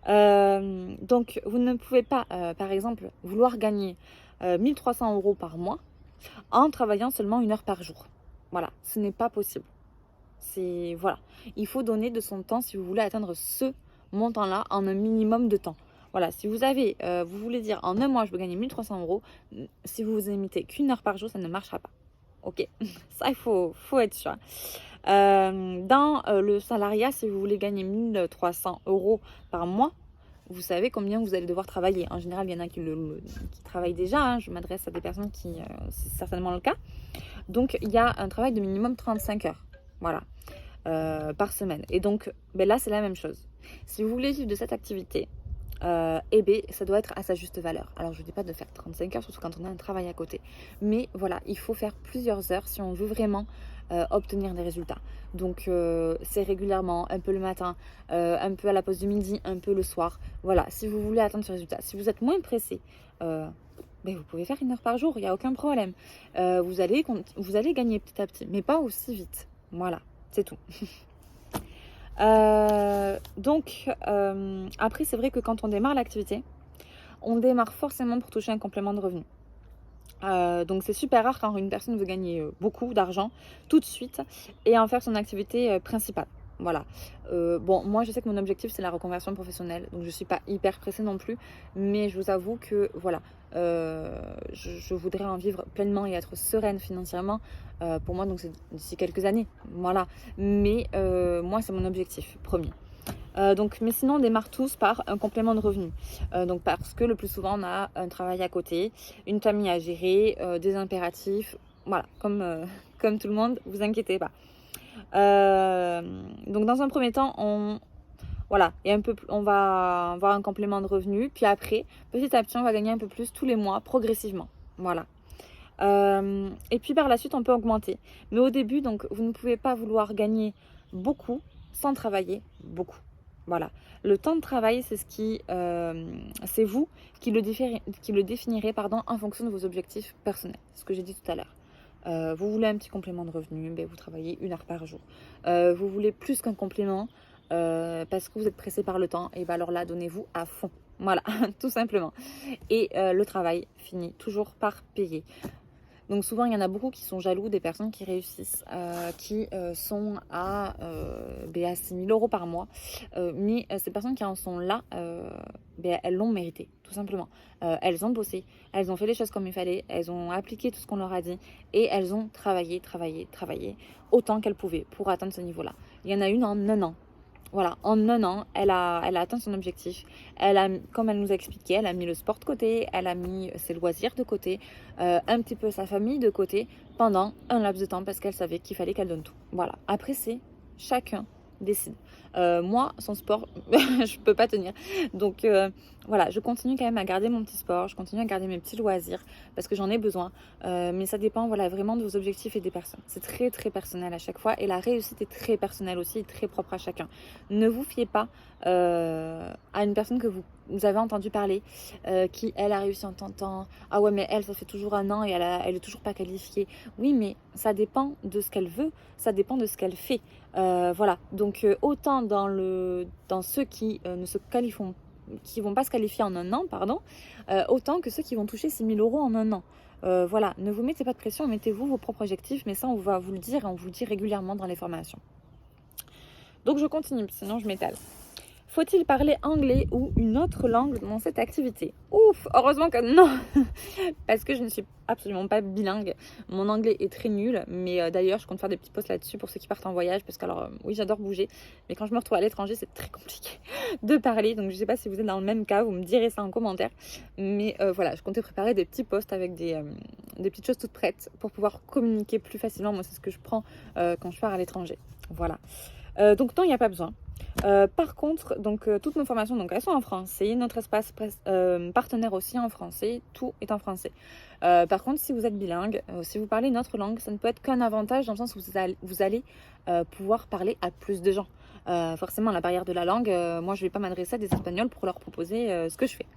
A: Donc, vous ne pouvez pas, par exemple, vouloir gagner 1300 € par mois en travaillant seulement 1 heure par jour. Voilà, ce n'est pas possible. Voilà, il faut donner de son temps si vous voulez atteindre ce montant-là en un minimum de temps. Voilà, si vous voulez dire en un mois je veux gagner 1300 €, si vous vous limitez qu'1 heure par jour, ça ne marchera pas. Ok, ça il faut être sûr. Dans le salariat, si vous voulez gagner 1300 € par mois, vous savez combien vous allez devoir travailler. En général, il y en a qui travaillent déjà. Hein. Je m'adresse à des personnes qui, c'est certainement le cas. Donc, il y a un travail de minimum 35 heures. Voilà. Par semaine. Et donc, là, c'est la même chose. Si vous voulez vivre de cette activité, ça doit être à sa juste valeur. Alors, je ne dis pas de faire 35 heures, surtout quand on a un travail à côté. Mais voilà, il faut faire plusieurs heures si on veut vraiment obtenir des résultats. Donc, c'est régulièrement, un peu le matin, un peu à la pause du midi, un peu le soir. Voilà, si vous voulez atteindre ce résultat. Si vous êtes moins pressé, vous pouvez faire 1 heure par jour, il n'y a aucun problème. Vous allez gagner petit à petit, mais pas aussi vite. Voilà. C'est tout. Après, c'est vrai que quand on démarre l'activité, on démarre forcément pour toucher un complément de revenu. Donc c'est super rare quand une personne veut gagner beaucoup d'argent tout de suite et en faire son activité principale. Voilà. Moi je sais que mon objectif c'est la reconversion professionnelle, donc je suis pas hyper pressée non plus, mais je vous avoue que voilà, je voudrais en vivre pleinement et être sereine financièrement. Pour moi, donc c'est d'ici quelques années, voilà. Mais moi c'est mon objectif premier. Mais sinon, on démarre tous par un complément de revenu. Donc parce que le plus souvent, on a un travail à côté, une famille à gérer, des impératifs. Voilà, comme tout le monde, vous inquiétez pas. Donc dans un premier temps, on va avoir un complément de revenu. Puis après, petit à petit, on va gagner un peu plus tous les mois, progressivement. Voilà. Et puis par la suite, on peut augmenter. Mais au début, donc, vous ne pouvez pas vouloir gagner beaucoup sans travailler beaucoup. Voilà. Le temps de travail, c'est vous qui le définirez en fonction de vos objectifs personnels. C'est ce que j'ai dit tout à l'heure. Vous voulez un petit complément de revenu, vous travaillez 1 heure par jour. Vous voulez plus qu'un complément parce que vous êtes pressé par le temps, et alors là, donnez-vous à fond. Voilà, tout simplement. Et le travail finit toujours par payer. Donc souvent, il y en a beaucoup qui sont jaloux des personnes qui réussissent, qui sont à 6 000 € par mois. Mais ces personnes qui en sont là, elles l'ont mérité, tout simplement. Elles ont bossé, elles ont fait les choses comme il fallait, elles ont appliqué tout ce qu'on leur a dit et elles ont travaillé autant qu'elles pouvaient pour atteindre ce niveau-là. Il y en a une en 1 an. Voilà, en 1 an, elle a atteint son objectif. Comme elle nous a expliqué, elle a mis le sport de côté, elle a mis ses loisirs de côté, un petit peu sa famille de côté pendant un laps de temps parce qu'elle savait qu'il fallait qu'elle donne tout. Voilà, après c'est chacun décide. Moi, sans sport, je peux pas tenir. Donc voilà, je continue quand même à garder mon petit sport, je continue à garder mes petits loisirs parce que j'en ai besoin. Mais ça dépend vraiment de vos objectifs et des personnes. C'est très très personnel à chaque fois et la réussite est très personnelle aussi, très propre à chacun. Ne vous fiez pas à une personne que vous avez entendu parler, qui elle a réussi en tant de temps. Ah ouais, mais elle, ça fait toujours 1 an et elle est toujours pas qualifiée. Oui, mais ça dépend de ce qu'elle veut, ça dépend de ce qu'elle fait. Voilà, donc autant dans ceux qui vont pas se qualifier en 1 an, pardon, autant que ceux qui vont toucher 6 000 € en 1 an. Voilà, ne vous mettez pas de pression, mettez-vous vos propres objectifs, mais ça on va vous le dire et on vous le dit régulièrement dans les formations. Donc je continue, sinon je m'étale. Faut-il parler anglais ou une autre langue dans cette activité? Ouf, heureusement que non, parce que je ne suis absolument pas bilingue. Mon anglais est très nul, mais d'ailleurs, je compte faire des petits posts là-dessus pour ceux qui partent en voyage, parce que alors, oui, j'adore bouger, mais quand je me retrouve à l'étranger, c'est très compliqué de parler. Donc, je ne sais pas si vous êtes dans le même cas, vous me direz ça en commentaire. Mais voilà, je comptais préparer des petits posts avec des petites choses toutes prêtes pour pouvoir communiquer plus facilement. Moi, c'est ce que je prends quand je pars à l'étranger. Voilà. Donc, non, il n'y a pas besoin. Par contre, donc toutes nos formations, donc elles sont en français, notre espace partenaire aussi en français, tout est en français. Par contre, si vous êtes bilingue, si vous parlez une autre langue, ça ne peut être qu'un avantage dans le sens où vous allez pouvoir parler à plus de gens. Forcément, la barrière de la langue, moi je ne vais pas m'adresser à des Espagnols pour leur proposer ce que je fais.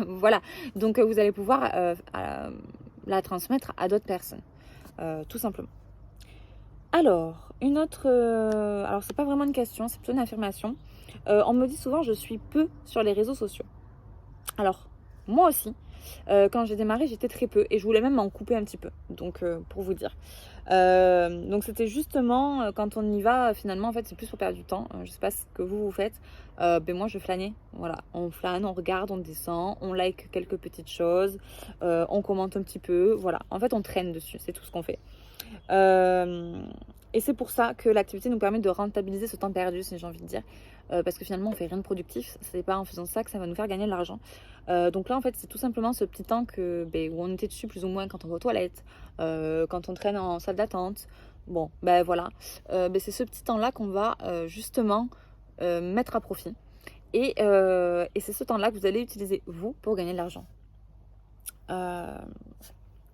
A: Voilà, donc vous allez pouvoir la transmettre à d'autres personnes, tout simplement. Alors, une autre... alors, c'est pas vraiment une question, c'est plutôt une affirmation. On me dit souvent, je suis peu sur les réseaux sociaux. Alors, moi aussi, quand j'ai démarré, j'étais très peu et je voulais même m'en couper un petit peu. Donc, pour vous dire. Donc, c'était justement, quand on y va, finalement, en fait, c'est plus pour perdre du temps. Je sais pas ce que vous faites. Ben moi, je flânais. Voilà, on flâne, on regarde, on descend, on like quelques petites choses, on commente un petit peu. Voilà, en fait, on traîne dessus, c'est tout ce qu'on fait. Et c'est pour ça que l'activité nous permet de rentabiliser ce temps perdu, si j'ai envie de dire, parce que finalement on fait rien de productif, c'est pas en faisant ça que ça va nous faire gagner de l'argent. Donc là en fait c'est tout simplement ce petit temps où on était dessus plus ou moins quand on va aux toilettes, quand on traîne en salle d'attente. Bon ben voilà, c'est ce petit temps là qu'on va justement mettre à profit, et c'est ce temps là que vous allez utiliser vous pour gagner de l'argent.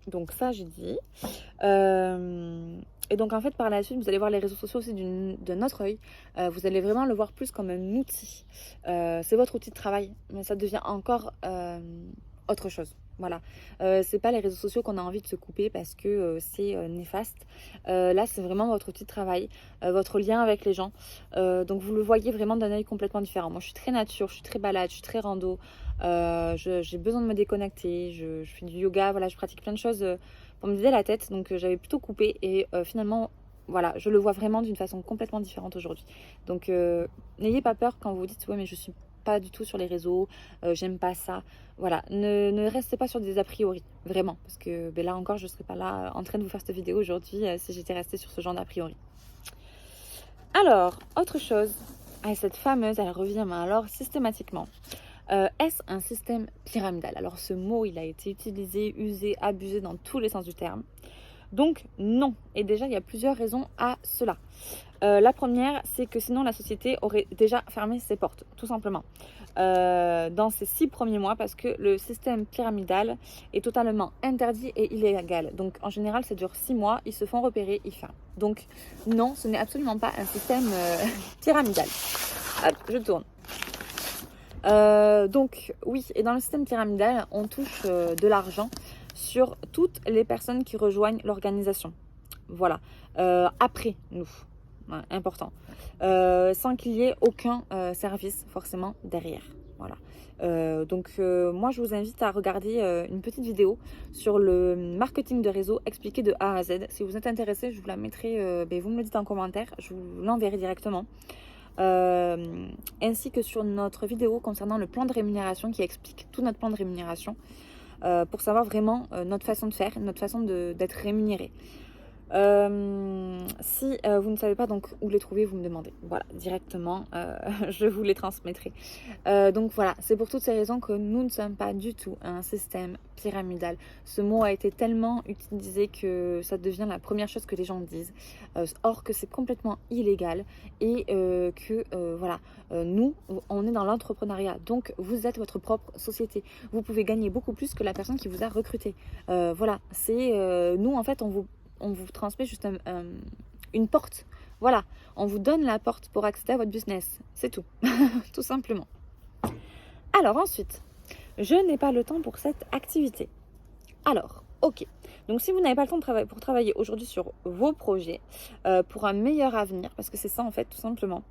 A: Donc ça j'ai dit. Et donc en fait par la suite vous allez voir les réseaux sociaux aussi d'un autre œil. Vous allez vraiment le voir plus comme un outil. C'est votre outil de travail, mais ça devient encore autre chose. Voilà, c'est pas les réseaux sociaux qu'on a envie de se couper parce que c'est néfaste. Là c'est vraiment votre outil de travail, votre lien avec les gens. Donc vous le voyez vraiment d'un œil complètement différent. Moi je suis très nature, je suis très balade, je suis très rando. J'ai besoin de me déconnecter, je fais du yoga, voilà, je pratique plein de choses pour me vider la tête, donc j'avais plutôt coupé et finalement voilà, je le vois vraiment d'une façon complètement différente aujourd'hui. Donc n'ayez pas peur quand vous vous dites ouais mais je suis pas du tout sur les réseaux, j'aime pas ça. Voilà, ne restez pas sur des a priori, vraiment, parce que là encore je serais pas là en train de vous faire cette vidéo aujourd'hui si j'étais restée sur ce genre d'a priori. Alors, autre chose, cette fameuse, elle revient mais alors systématiquement. Est-ce un système pyramidal? Alors ce mot, il a été utilisé, usé, abusé dans tous les sens du terme. Donc non. Et déjà, il y a plusieurs raisons à cela. La première, c'est que sinon la société aurait déjà fermé ses portes, tout simplement. Dans ces 6 premiers mois, parce que le système pyramidal est totalement interdit et illégal. Donc en général, ça dure 6 mois, ils se font repérer, ils ferment. Donc non, ce n'est absolument pas un système pyramidal. Hop, je tourne. Donc oui, et dans le système pyramidal, on touche de l'argent sur toutes les personnes qui rejoignent l'organisation. Voilà, après nous, ouais, important, sans qu'il y ait aucun service forcément derrière. Voilà. Donc moi je vous invite à regarder une petite vidéo sur le marketing de réseau expliqué de A à Z. Si vous êtes intéressé, je vous la mettrai, vous me le dites en commentaire, je vous l'enverrai directement. Ainsi que sur notre vidéo concernant le plan de rémunération qui explique tout notre plan de rémunération pour savoir vraiment notre façon de faire, notre façon d'être rémunéré. Si vous ne savez pas donc où les trouver, vous me demandez. Voilà, directement, je vous les transmettrai. Donc voilà, c'est pour toutes ces raisons que nous ne sommes pas du tout un système pyramidal. Ce mot a été tellement utilisé que ça devient la première chose que les gens disent. Or que c'est complètement illégal et voilà, nous, on est dans l'entrepreneuriat. Donc vous êtes votre propre société. Vous pouvez gagner beaucoup plus que la personne qui vous a recruté. Voilà, c'est nous en fait, on vous transmet juste une porte. Voilà, on vous donne la porte pour accéder à votre business. C'est tout, tout simplement. Alors ensuite, je n'ai pas le temps pour cette activité. Alors, ok. Donc si vous n'avez pas le temps pour travailler aujourd'hui sur vos projets, pour un meilleur avenir, parce que c'est ça en fait, tout simplement,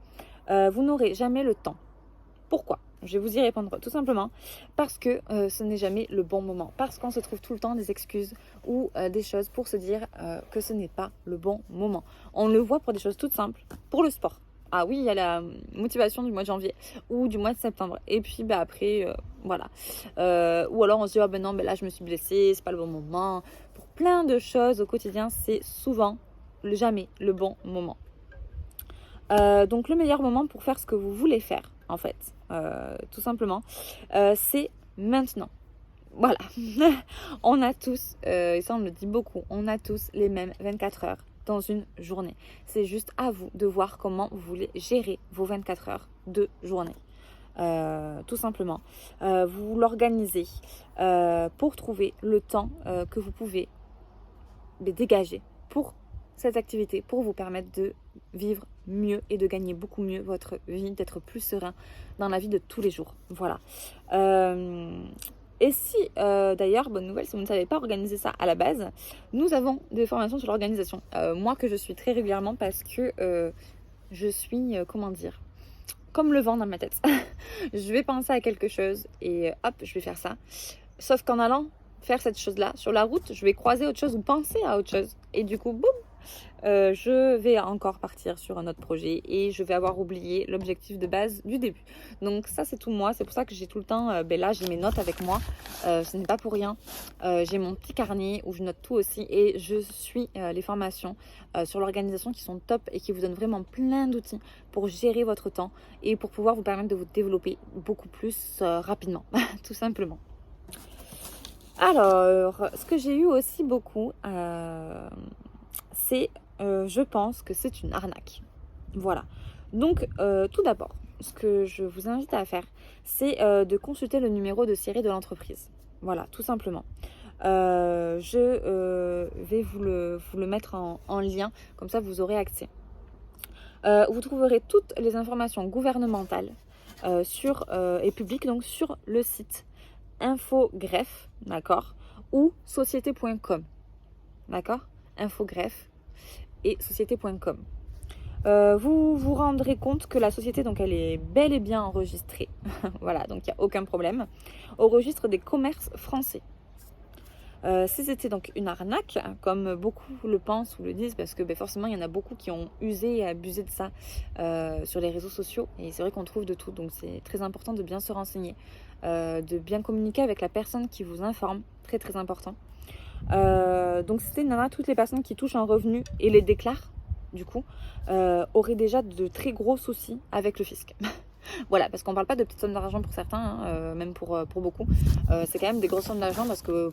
A: vous n'aurez jamais le temps. Pourquoi ? Je vais vous y répondre tout simplement parce que ce n'est jamais le bon moment. Parce qu'on se trouve tout le temps des excuses ou des choses pour se dire que ce n'est pas le bon moment. On le voit pour des choses toutes simples, pour le sport. Ah oui, il y a la motivation du mois de janvier ou du mois de septembre. Et puis après, voilà. Ou alors on se dit, ah ben non, ben là je me suis blessée, c'est pas le bon moment. Pour plein de choses au quotidien, c'est souvent, jamais le bon moment. Donc le meilleur moment pour faire ce que vous voulez faire, en fait, tout simplement, c'est maintenant. Voilà, on a tous, et ça on le dit beaucoup, on a tous les mêmes 24 heures dans une journée. C'est juste à vous de voir comment vous voulez gérer vos 24 heures de journée. Tout simplement. Vous l'organisez pour trouver le temps que vous pouvez dégager pour cette activité, pour vous permettre de vivre mieux et de gagner beaucoup mieux votre vie, d'être plus serein dans la vie de tous les jours. Voilà. Et si, d'ailleurs, bonne nouvelle, si vous ne savez pas organiser ça à la base, nous avons des formations sur l'organisation. Moi que je suis très régulièrement parce que je suis, comment dire, comme le vent dans ma tête. Je vais penser à quelque chose et hop, je vais faire ça. Sauf qu'en allant faire cette chose-là, sur la route, je vais croiser autre chose ou penser à autre chose. Et du coup, boum, je vais encore partir sur un autre projet et je vais avoir oublié l'objectif de base du début. Donc ça, c'est tout moi. C'est pour ça que j'ai tout le temps, là, j'ai mes notes avec moi. Ce n'est pas pour rien. J'ai mon petit carnet où je note tout aussi et je suis les formations sur l'organisation qui sont top et qui vous donnent vraiment plein d'outils pour gérer votre temps et pour pouvoir vous permettre de vous développer beaucoup plus rapidement, tout simplement. Alors, ce que j'ai eu aussi beaucoup, c'est, je pense que c'est une arnaque. Voilà. Donc, tout d'abord, ce que je vous invite à faire, c'est de consulter le numéro de série de l'entreprise. Voilà, tout simplement. Je vais vous le mettre en lien, comme ça vous aurez accès. Vous trouverez toutes les informations gouvernementales et publiques donc sur le site Infogreffe, d'accord, ou société.com, d'accord, Infogreffe et société.com. Vous vous rendrez compte que la société, donc, elle est bel et bien enregistrée, voilà, donc il n'y a aucun problème, au registre des commerces français. Si c'était donc une arnaque, comme beaucoup le pensent ou le disent, parce que forcément il y en a beaucoup qui ont usé et abusé de ça sur les réseaux sociaux, et c'est vrai qu'on trouve de tout, donc c'est très important de bien se renseigner, de bien communiquer avec la personne qui vous informe, très très important. Donc si c'était une arnaque, toutes les personnes qui touchent un revenu et les déclarent, du coup, auraient déjà de très gros soucis avec le fisc. Voilà, parce qu'on ne parle pas de petites sommes d'argent pour certains, hein, même pour beaucoup. C'est quand même des grosses sommes d'argent parce que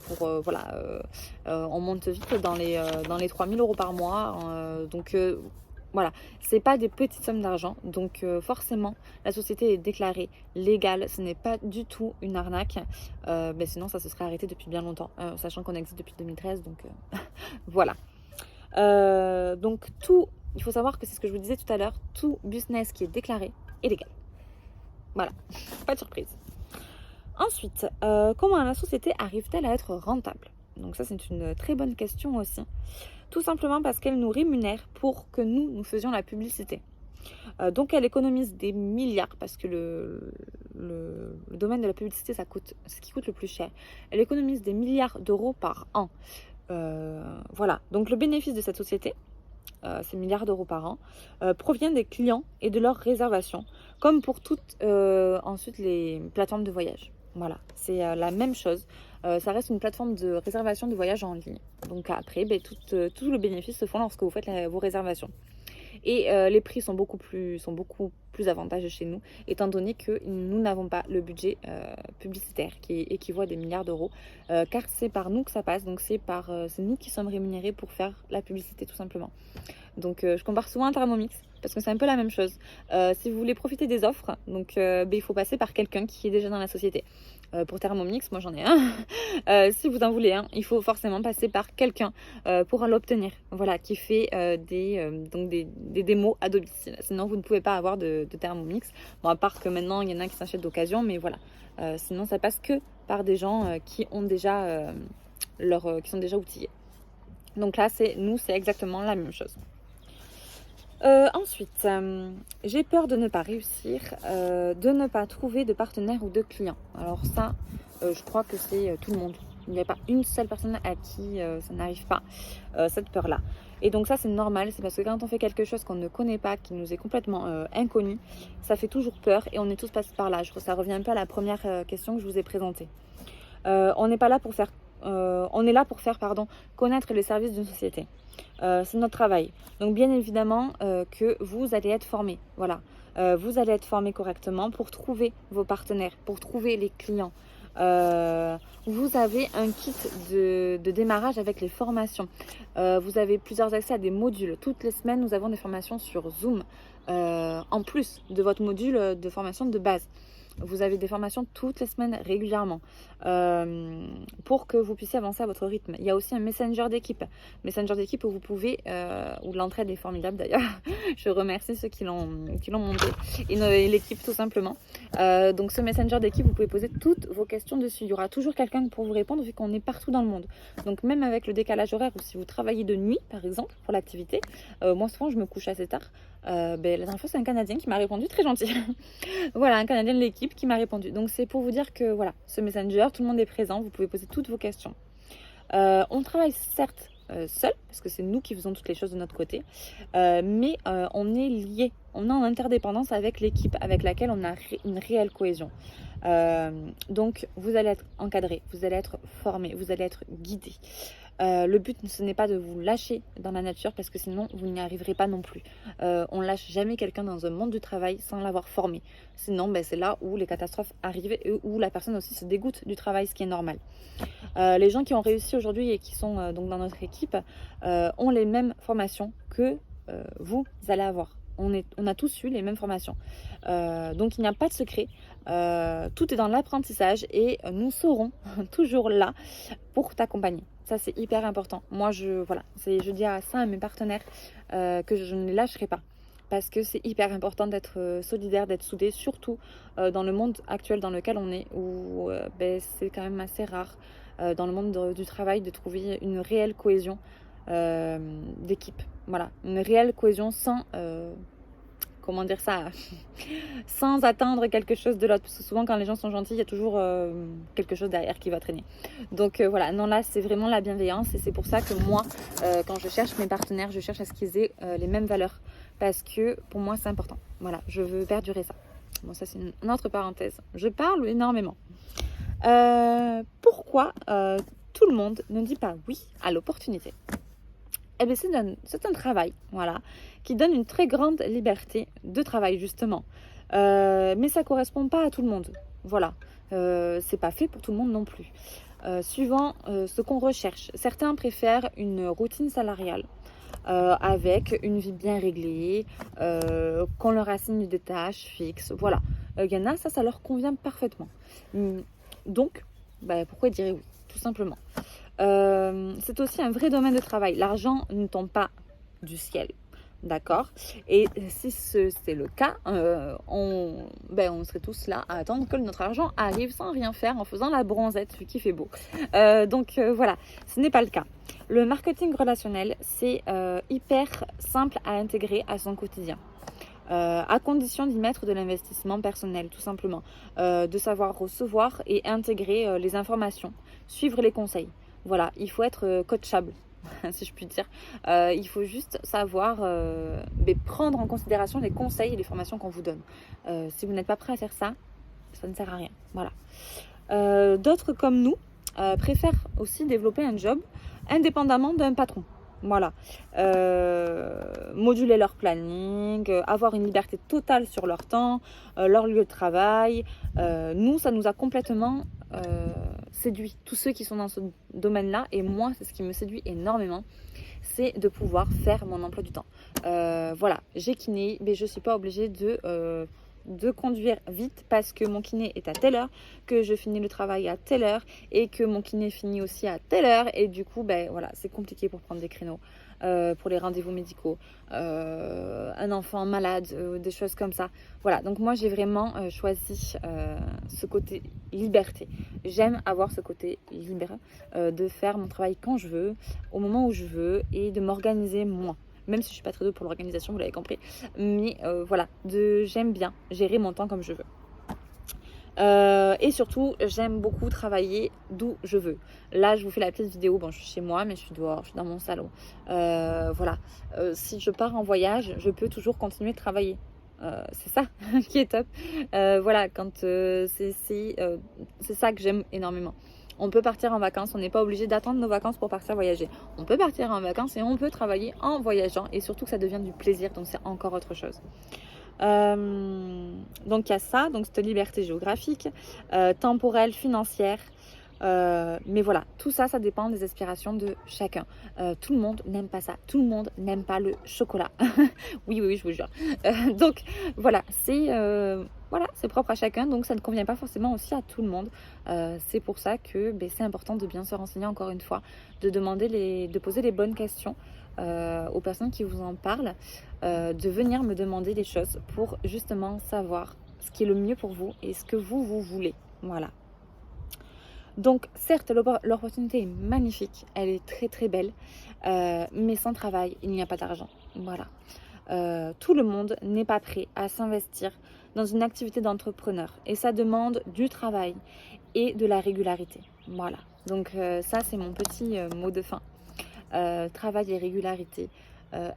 A: on monte vite dans les 3000 euros par mois. Donc voilà, c'est pas des petites sommes d'argent. Donc forcément, la société est déclarée légale. Ce n'est pas du tout une arnaque. Sinon, ça se serait arrêté depuis bien longtemps, sachant qu'on existe depuis 2013. Donc voilà. Donc tout, il faut savoir que c'est ce que je vous disais tout à l'heure, tout business qui est déclaré est légal. Voilà, pas de surprise. Ensuite, comment la société arrive-t-elle à être rentable? Donc ça, c'est une très bonne question aussi. Tout simplement parce qu'elle nous rémunère pour que nous faisions la publicité. Donc elle économise des milliards parce que le domaine de la publicité, ça coûte ce qui coûte le plus cher. Elle économise des milliards d'euros par an. Voilà, donc le bénéfice de cette société, ces milliards d'euros par an, provient des clients et de leurs réservations, comme pour toutes ensuite les plateformes de voyage. Voilà, c'est la même chose. Ça reste une plateforme de réservation de voyage en ligne. Donc après, tout le bénéfice se font lorsque vous faites vos réservations. Et les prix sont beaucoup plus avantageux chez nous, étant donné que nous n'avons pas le budget publicitaire qui équivaut à des milliards d'euros, car c'est par nous que ça passe, donc c'est nous qui sommes rémunérés pour faire la publicité tout simplement. Donc je compare souvent à Thermomix, parce que c'est un peu la même chose. Si vous voulez profiter des offres, donc il faut passer par quelqu'un qui est déjà dans la société. Pour Thermomix, moi j'en ai un. Si vous en voulez un, il faut forcément passer par quelqu'un pour l'obtenir. Voilà, qui fait des démos à domicile. Sinon, vous ne pouvez pas avoir de Thermomix. Bon, à part que maintenant, il y en a qui s'achètent d'occasion, mais voilà. Sinon, ça passe que par des gens qui ont déjà qui sont déjà outillés. Donc là, c'est exactement la même chose. Ensuite, j'ai peur de ne pas réussir, de ne pas trouver de partenaire ou de client. Alors ça, je crois que c'est tout le monde. Il n'y a pas une seule personne à qui ça n'arrive pas, cette peur-là. Et donc ça, c'est normal. C'est parce que quand on fait quelque chose qu'on ne connaît pas, qui nous est complètement inconnu, ça fait toujours peur et on est tous passés par là. Ça revient un peu à la première question que je vous ai présentée. On n'est pas là pour faire, on est là pour faire, pardon, connaître les services d'une société. C'est notre travail. Donc bien évidemment que vous allez être formé. Voilà. Vous allez être formé correctement pour trouver vos partenaires, pour trouver les clients. Vous avez un kit de démarrage avec les formations. Vous avez plusieurs accès à des modules. Toutes les semaines, nous avons des formations sur Zoom. En plus de votre module de formation de base. Vous avez des formations toutes les semaines régulièrement pour que vous puissiez avancer à votre rythme. Il y a aussi un messenger d'équipe. Messenger d'équipe où vous pouvez, où l'entraide est formidable d'ailleurs. Je remercie ceux qui l'ont monté et l'équipe tout simplement. Donc ce messenger d'équipe, vous pouvez poser toutes vos questions dessus. Il y aura toujours quelqu'un pour vous répondre vu qu'on est partout dans le monde. Donc même avec le décalage horaire ou si vous travaillez de nuit par exemple pour l'activité, moi souvent je me couche assez tard. La dernière fois c'est un Canadien qui m'a répondu, très gentil. Voilà, un Canadien de l'équipe qui m'a répondu. Donc c'est pour vous dire que voilà, ce messenger, tout le monde est présent, vous pouvez poser toutes vos questions. On travaille certes seul, parce que c'est nous qui faisons toutes les choses de notre côté, mais on est lié, on est en interdépendance avec l'équipe avec laquelle on a une réelle cohésion. Donc vous allez être encadré, vous allez être formé, vous allez être guidé. Le but, ce n'est pas de vous lâcher dans la nature parce que sinon, vous n'y arriverez pas non plus. On ne lâche jamais quelqu'un dans un monde du travail sans l'avoir formé. Sinon, c'est là où les catastrophes arrivent et où la personne aussi se dégoûte du travail, ce qui est normal. Les gens qui ont réussi aujourd'hui et qui sont donc dans notre équipe ont les mêmes formations que vous allez avoir. On a tous eu les mêmes formations. Donc, il n'y a pas de secret. Tout est dans l'apprentissage et nous serons toujours là pour t'accompagner. Ça, c'est hyper important. Moi, je dis ça à mes partenaires que je ne les lâcherai pas. Parce que c'est hyper important d'être solidaire, d'être soudé, surtout dans le monde actuel dans lequel on est, où c'est quand même assez rare dans le monde du travail de trouver une réelle cohésion d'équipe. Voilà, une réelle cohésion sans... comment dire ça, sans attendre quelque chose de l'autre, parce que souvent quand les gens sont gentils, il y a toujours quelque chose derrière qui va traîner. Donc voilà, non, là c'est vraiment la bienveillance et c'est pour ça que moi, quand je cherche mes partenaires, je cherche à ce qu'ils aient les mêmes valeurs, parce que pour moi c'est important. Voilà, je veux perdurer ça. Bon, ça c'est une autre parenthèse. Je parle énormément. Pourquoi tout le monde ne dit pas oui à l'opportunité? Eh bien, c'est un travail, voilà, qui donne une très grande liberté de travail, justement. Mais ça ne correspond pas à tout le monde. Voilà. C'est pas fait pour tout le monde non plus. Suivant ce qu'on recherche. Certains préfèrent une routine salariale avec une vie bien réglée, qu'on leur assigne des tâches fixes. Voilà. Il y en a, ça leur convient parfaitement. Donc, pourquoi dire oui? Tout simplement. C'est aussi un vrai domaine de travail. L'argent ne tombe pas du ciel, d'accord? Et si c'est le cas, on serait tous là à attendre que notre argent arrive sans rien faire, en faisant la bronzette, vu qu'il fait beau. Donc voilà, ce n'est pas le cas. Le marketing relationnel, c'est hyper simple à intégrer à son quotidien. À condition d'y mettre de l'investissement personnel, tout simplement. De savoir recevoir et intégrer les informations, suivre les conseils. Voilà, il faut être coachable, si je puis dire. Il faut juste savoir prendre en considération les conseils et les formations qu'on vous donne. Si vous n'êtes pas prêt à faire ça, ça ne sert à rien. Voilà. D'autres comme nous préfèrent aussi développer un job indépendamment d'un patron. Voilà, moduler leur planning, avoir une liberté totale sur leur temps, leur lieu de travail. Nous, ça nous a complètement séduit. Tous ceux qui sont dans ce domaine-là, et moi, c'est ce qui me séduit énormément, c'est de pouvoir faire mon emploi du temps. Voilà, j'ai kiné, mais je ne suis pas obligée de conduire vite parce que mon kiné est à telle heure, que je finis le travail à telle heure et que mon kiné finit aussi à telle heure et du coup voilà, c'est compliqué pour prendre des créneaux pour les rendez-vous médicaux, un enfant malade, des choses comme ça. Voilà, donc moi j'ai vraiment choisi ce côté liberté. J'aime avoir ce côté libre de faire mon travail quand je veux, au moment où je veux et de m'organiser moi. même si je suis pas très douée pour l'organisation, vous l'avez compris. Mais voilà, j'aime bien gérer mon temps comme je veux. Et surtout, j'aime beaucoup travailler d'où je veux. Là, je vous fais la petite vidéo. Bon, je suis chez moi, mais je suis dehors, je suis dans mon salon. Voilà. Si je pars en voyage, je peux toujours continuer de travailler. C'est ça qui est top. Voilà, c'est ça que j'aime énormément. On peut partir en vacances, on n'est pas obligé d'attendre nos vacances pour partir voyager. On peut partir en vacances et on peut travailler en voyageant, et surtout que ça devient du plaisir, donc c'est encore autre chose. Donc il y a ça, donc cette liberté géographique, temporelle, financière. Mais voilà, tout ça, ça dépend des aspirations de chacun. Tout le monde n'aime pas ça. Tout le monde n'aime pas le chocolat. Oui, je vous jure. Donc voilà, c'est propre à chacun, donc ça ne convient pas forcément aussi à tout le monde. C'est pour ça que c'est important de bien se renseigner encore une fois, de poser les bonnes questions aux personnes qui vous en parlent, de venir me demander des choses pour justement savoir ce qui est le mieux pour vous et ce que vous voulez. Voilà. Donc certes, l'opportunité est magnifique, elle est très très belle, mais sans travail, il n'y a pas d'argent. Voilà. Tout le monde n'est pas prêt à s'investir dans une activité d'entrepreneur, et ça demande du travail et de la régularité. Voilà. Donc ça, c'est mon petit mot de fin. Travail et régularité,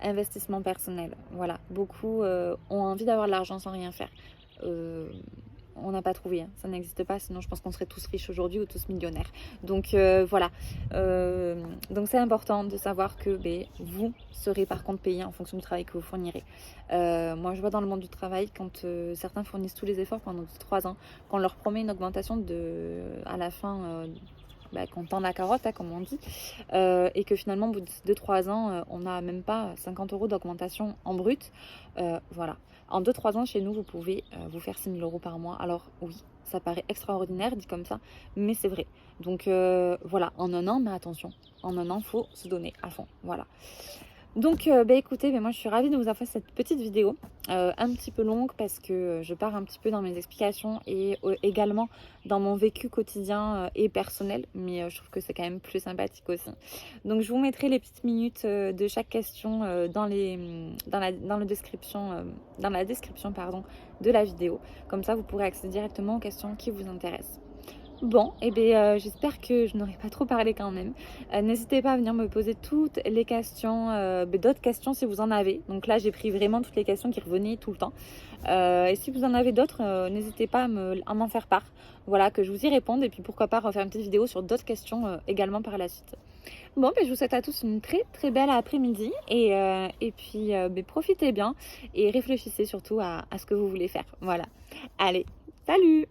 A: investissement personnel. Voilà. Beaucoup ont envie d'avoir de l'argent sans rien faire. On n'a pas trouvé, hein. Ça n'existe pas, sinon je pense qu'on serait tous riches aujourd'hui ou tous millionnaires. Donc voilà, donc c'est important de savoir que vous serez par contre payé en fonction du travail que vous fournirez. Moi je vois dans le monde du travail, quand certains fournissent tous les efforts pendant 3 ans, qu'on leur promet une augmentation à la fin, qu'on tend la carotte, hein, comme on dit, et que finalement au bout de 2-3 ans, on n'a même pas 50 € d'augmentation en brut. Voilà. En 2-3 ans, chez nous, vous pouvez vous faire 6 000 € par mois. Alors oui, ça paraît extraordinaire dit comme ça, mais c'est vrai. Donc voilà, en un an, mais attention, en un an, il faut se donner à fond. Voilà. Donc écoutez, moi je suis ravie de vous avoir fait cette petite vidéo, un petit peu longue parce que je pars un petit peu dans mes explications et également dans mon vécu quotidien et personnel, mais je trouve que c'est quand même plus sympathique aussi. Donc je vous mettrai les petites minutes de chaque question dans la description pardon, de la vidéo. Comme ça vous pourrez accéder directement aux questions qui vous intéressent. Bon, j'espère que je n'aurai pas trop parlé quand même. N'hésitez pas à venir me poser toutes les questions, d'autres questions si vous en avez. Donc là, j'ai pris vraiment toutes les questions qui revenaient tout le temps. Et si vous en avez d'autres, n'hésitez pas à m'en faire part. Voilà, que je vous y réponde. Et puis pourquoi pas refaire une petite vidéo sur d'autres questions également par la suite. Bon, je vous souhaite à tous une très très belle après-midi. Et puis profitez bien et réfléchissez surtout à ce que vous voulez faire. Voilà. Allez, salut!